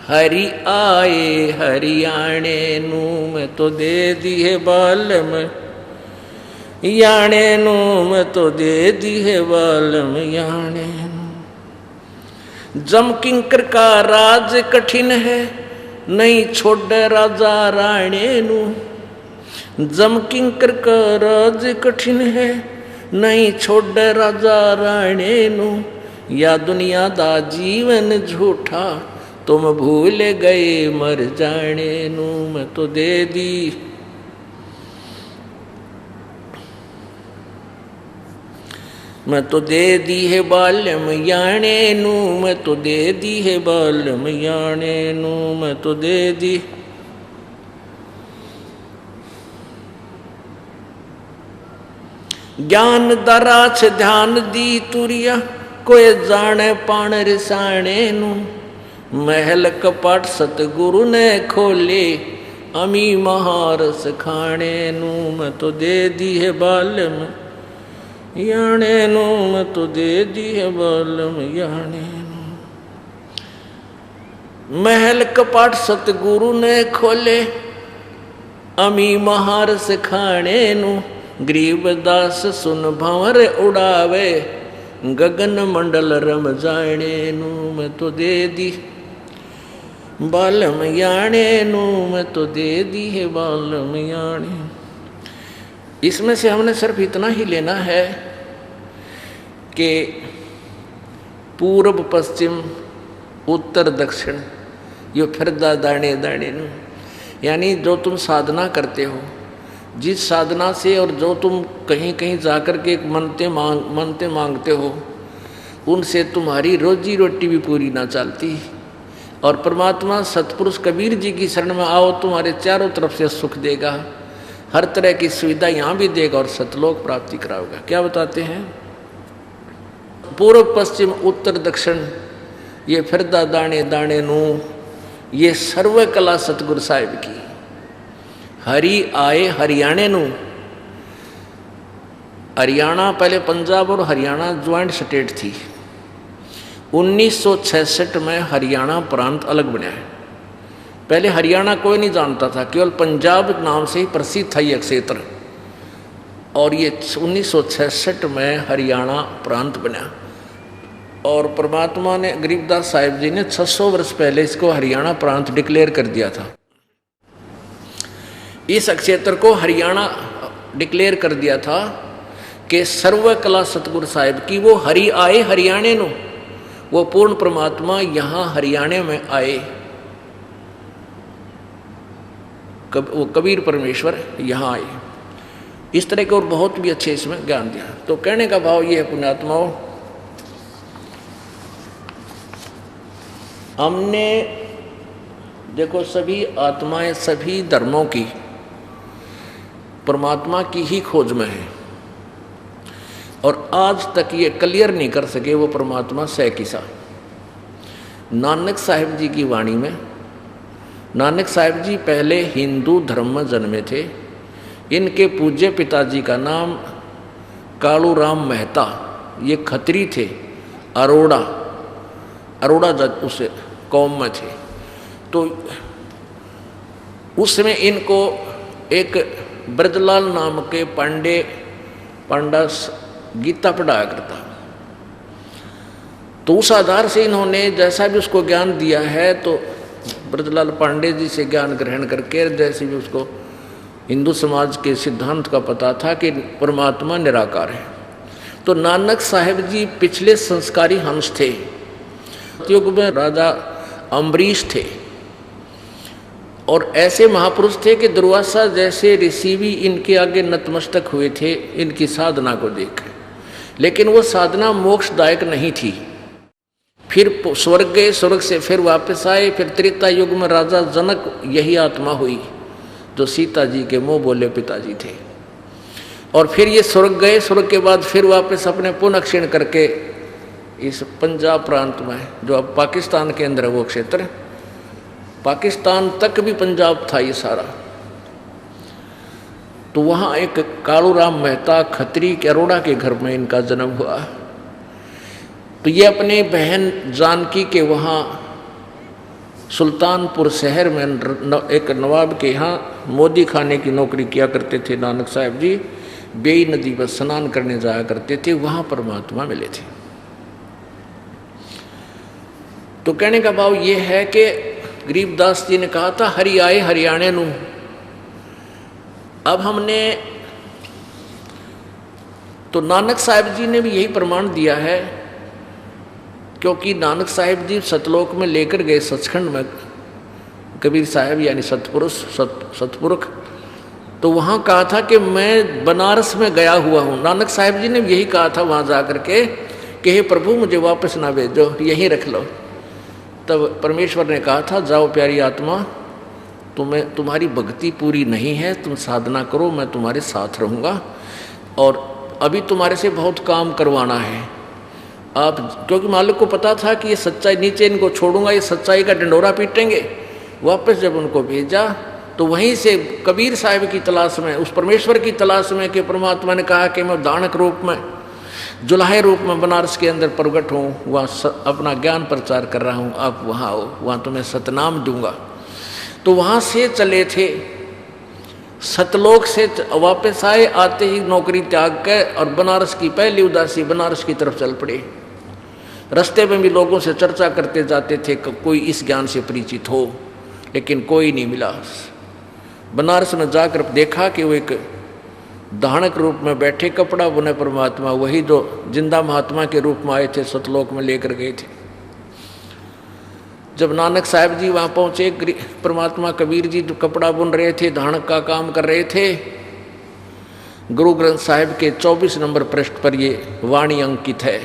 हरि आए हरियाणे नू। मैं तो दे दी है बालम याणे नू। मैं तो दे दी है बालम याणे नू। जम किंकर का राज कठिन है नहीं छोड़ राजा राणे नू। जम किंकर का राज कठिन है नहीं छोड़ राजा राणे नू। या दुनिया दा जीवन झूठा तुम भूल गए मर जाने नू। मैं तो दे दी। मैं तो दे दी है बालम याणे नू। मैं तो दे दी है बालम याणे नू। मैं तो दे दी। ज्ञान दराछ ध्यान दी तुरिया कोई जाने पाण रिसाणे नू। महल कपट सतगुरु ने खोले अमी महारस खाणे नू। मैं तो दे दी है बालम याणे नू। मैं तो दे दी है बालम याणे नू। महल कपट सतगुरु ने खोले अमी महारस खाणे नू। गरीबदास सुन भंवर उड़ावे गगन मंडल रम जाने नू। मैं तो दे दी बालम याणे नू। मैं तो दे दी है बालम याणे। इसमें से हमने सिर्फ इतना ही लेना है कि पूर्व पश्चिम उत्तर दक्षिण यो फिरदा दाने दाने नू। यानी जो तुम साधना करते हो जिस साधना से और जो तुम कहीं कहीं जाकर के मनते मांगते हो उनसे तुम्हारी रोजी रोटी भी पूरी ना चलती। और परमात्मा सतपुरुष कबीर जी की शरण में आओ तुम्हारे चारों तरफ से सुख देगा। हर तरह की सुविधा यहाँ भी देगा और सतलोक प्राप्ति कराएगा। क्या बताते हैं? पूर्व पश्चिम उत्तर दक्षिण ये फिरदा दाने दाने नू। ये सर्व कला सतगुरु साहिब की हरि आए हरियाणे नू। हरियाणा पहले पंजाब और हरियाणा ज्वाइंट स्टेट थी। 1966 में हरियाणा प्रांत अलग बना है। पहले हरियाणा कोई नहीं जानता था, केवल पंजाब नाम से ही प्रसिद्ध था ये क्षेत्र। और ये 1966 में हरियाणा प्रांत बना। और परमात्मा ने गरीबदास साहिब जी ने 600 वर्ष पहले इसको हरियाणा प्रांत डिक्लेयर कर दिया था। इस क्षेत्र को हरियाणा डिक्लेयर कर दिया था कि सर्व कला सतगुरु साहिब की वो हरि आए हरियाणे नो। वो पूर्ण परमात्मा यहाँ हरियाणे में आए। वो कबीर परमेश्वर यहाँ आए। इस तरह के और बहुत भी अच्छे इसमें ज्ञान दिया। तो कहने का भाव ये है पुण्यात्माओं, हमने देखो सभी आत्माएं सभी धर्मों की परमात्मा की ही खोज में है और आज तक ये क्लियर नहीं कर सके वो परमात्मा सह किसा। नानक साहिब जी की वाणी में नानक साहब जी पहले हिंदू धर्म में जन्मे थे। इनके पूज्य पिताजी का नाम कालू राम मेहता, ये खत्री थे, अरोड़ा जात उस कौम में थे। तो उसमें इनको एक ब्रजलाल नाम के पांडा गीता पढ़ाया करता। तो उस आधार से इन्होंने जैसा भी उसको ज्ञान दिया है, तो ब्रजलाल पांडे जी से ज्ञान ग्रहण करके जैसे भी उसको हिंदू समाज के सिद्धांत का पता था कि परमात्मा निराकार है। तो नानक साहब जी पिछले संस्कारी हंस थे। युग में राजा अम्बरीश थे और ऐसे महापुरुष थे कि दुर्वासा जैसे ऋषि भी इनके आगे नतमस्तक हुए थे इनकी साधना को देख। लेकिन वो साधना मोक्षदायक नहीं थी। फिर स्वर्ग गए, स्वर्ग से फिर वापस आए। फिर त्रेता युग में राजा जनक यही आत्मा हुई जो सीता जी के मुंह बोले पिताजी थे। और फिर ये स्वर्ग गए, स्वर्ग के बाद फिर वापस अपने पुनः क्षीण करके इस पंजाब प्रांत में, जो अब पाकिस्तान के अंदर है वो क्षेत्र, पाकिस्तान तक भी पंजाब था ये सारा। तो वहाँ एक कालूराम मेहता खत्री के अरोड़ा के घर में इनका जन्म हुआ। तो ये अपने बहन जानकी के वहाँ सुल्तानपुर शहर में एक नवाब के यहाँ मोदी खाने की नौकरी किया करते थे। नानक साहब जी बेई नदी पर स्नान करने जाया करते थे, वहाँ परमात्मा मिले थे। तो कहने का भाव ये है कि गरीबदास जी ने कहा था हरि आए हरियाणे नू। अब हमने तो नानक साहब जी ने भी यही प्रमाण दिया है, क्योंकि नानक साहब जी सतलोक में लेकर गए सचखंड में कबीर साहब यानी सतपुरुष। तो वहाँ कहा था कि मैं बनारस में गया हुआ हूँ। नानक साहब जी ने यही कहा था वहाँ जा कर के कि हे प्रभु मुझे वापस ना भेजो, यहीं रख लो। तब परमेश्वर ने कहा था जाओ प्यारी आत्मा, तुम्हारी भक्ति पूरी नहीं है, तुम साधना करो, मैं तुम्हारे साथ रहूँगा और अभी तुम्हारे से बहुत काम करवाना है। आप क्योंकि मालिक को पता था कि ये सच्चाई, नीचे इनको छोड़ूंगा ये सच्चाई का डंडोरा पीटेंगे। वापस जब उनको भेजा तो वहीं से कबीर साहब की तलाश में, उस परमेश्वर की तलाश में कि परमात्मा ने कहा कि मैं दानक रूप में, जुलाहे रूप में बनारस के अंदर प्रगट हूँ, वहाँ अपना ज्ञान प्रचार कर रहा हूँ, आप वहाँ आओ, वहाँ तुम्हें सतनाम दूंगा। तो वहाँ से चले थे, सतलोक से वापस आए, आते ही नौकरी त्याग कर और बनारस की पहली उदासी बनारस की तरफ चल पड़े। रास्ते में भी लोगों से चर्चा करते जाते थे कि कोई इस ज्ञान से परिचित हो, लेकिन कोई नहीं मिला। बनारस में जाकर देखा कि वो एक दानक रूप में बैठे, कपड़ा बुने परमात्मा, वही जो जिंदा महात्मा के रूप में आए थे, सतलोक में लेकर गए थे। जब नानक साहब जी वहाँ पहुँचे, परमात्मा कबीर जी जो कपड़ा बुन रहे थे, धानक का काम कर रहे थे, गुरु ग्रंथ साहिब के 24 नंबर पृष्ठ पर ये वाणी अंकित है।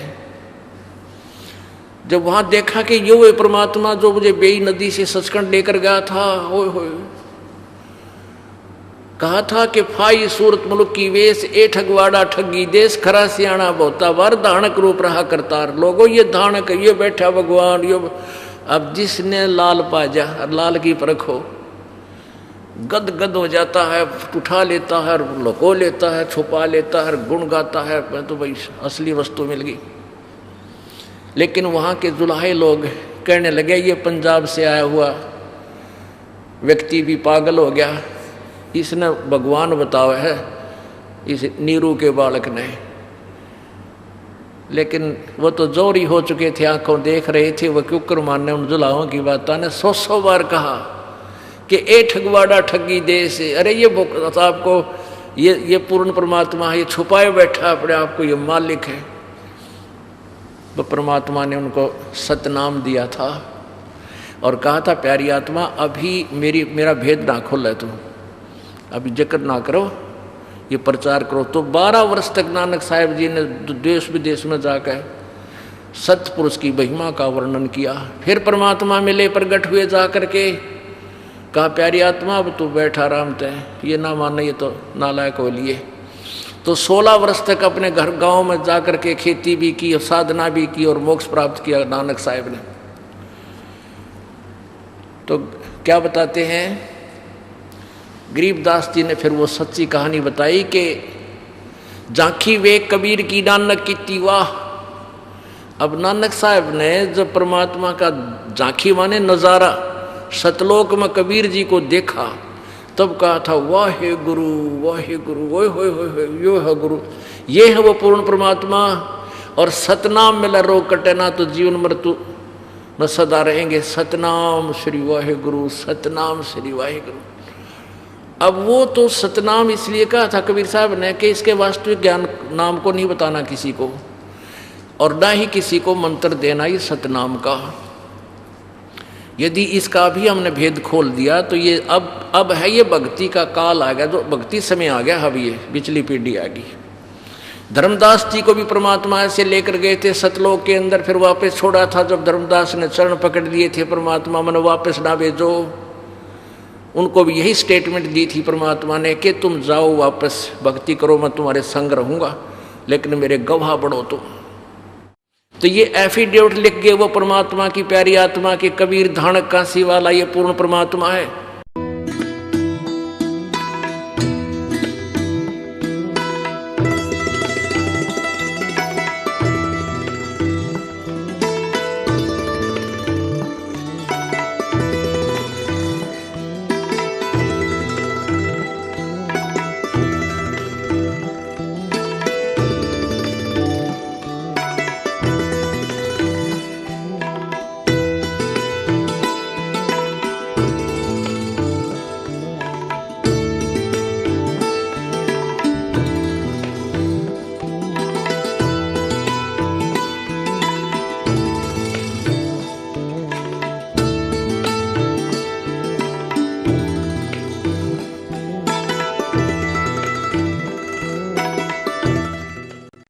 जब वहाँ देखा कि यो वे परमात्मा जो मुझे बेई नदी से सचखंड लेकर गया था, होए होए, कहा था कि फाई सूरत मुल्क की वेश, ए ठगवाड़ा ठगी देश, खरा सियाणा बहुता बार, धानक रूप रहा करतार। लोगों ये धानक, ये बैठा भगवान, ये अब जिसने लाल पाजा, लाल की परख हो, गद गद हो जाता है, उठा लेता है, लुको लेता है, छुपा लेता है, गुण गाता है, मैं तो भाई असली वस्तु मिल गई। लेकिन वहाँ के जुलाहे लोग कहने लगे ये पंजाब से आया हुआ व्यक्ति भी पागल हो गया, इसने भगवान बताया है इस नीरू के बालक ने। लेकिन वो तो जोरी हो चुके थे, आंखों देख रहे थे। वो क्योंकर मानने उन जुलाहों की बातों ने 100 बार कहा कि ए ठगवाड़ा ठगी देश, अरे ये आपको ये पूर्ण परमात्मा है, ये छुपाए बैठा अपने आप को, ये मालिक है। वो परमात्मा ने उनको सतनाम दिया था और कहा था प्यारी आत्मा अभी मेरा भेद ना खोले, तुम अभी जिक्र ना करो, ये प्रचार करो। तो 12 वर्ष तक नानक साहब जी ने देश विदेश में जाकर सतपुरुष की महिमा का वर्णन किया। फिर परमात्मा मिले, प्रगट हुए जाकर के, कहा प्यारी आत्मा अब तू बैठ आराम ते, ये ना माने, ये तो नालायक हो लिए। तो 16 वर्ष तक अपने घर गांव में जाकर के खेती भी की और साधना भी की और मोक्ष प्राप्त किया नानक साहब ने। तो क्या बताते हैं गरीबदास जी ने फिर वो सच्ची कहानी बताई कि झांकी वे कबीर की नानक की तीवाह। अब नानक साहब ने जब परमात्मा का झांकी माने नजारा सतलोक में कबीर जी को देखा तब कहा था वाहे गुरु ओए होए यो है गुरु, ये है वो पूर्ण परमात्मा। और सतनाम मिला रोग कटे ना तो जीवन मृत्यु न सदा रहेंगे। सतनाम श्री वाहे गुरु, सतनाम श्री वाहे गुरु। अब वो तो सतनाम इसलिए कहा था कबीर साहब ने कि इसके वास्तविक ज्ञान नाम को नहीं बताना किसी को, और ना ही किसी को मंत्र देना ये सतनाम का। यदि इसका भी हमने भेद खोल दिया तो ये अब है ये भक्ति का काल आ गया, जो भक्ति समय आ गया। अब ये पिछली पीढ़ी आ गई। धर्मदास जी को भी परमात्मा ऐसे लेकर गए थे सतलोक के अंदर, फिर वापस छोड़ा था। जब धर्मदास ने चरण पकड़ लिए थे परमात्मा मैंने वापस ना भेजो, उनको भी यही स्टेटमेंट दी थी परमात्मा ने कि तुम जाओ वापस भक्ति करो, मैं तुम्हारे संग रहूंगा, लेकिन मेरे गवाह बढ़ो तुम। तो ये एफिडेविट लिख गए वो परमात्मा की प्यारी आत्मा के कबीर धानक काशी वाला ये पूर्ण परमात्मा है।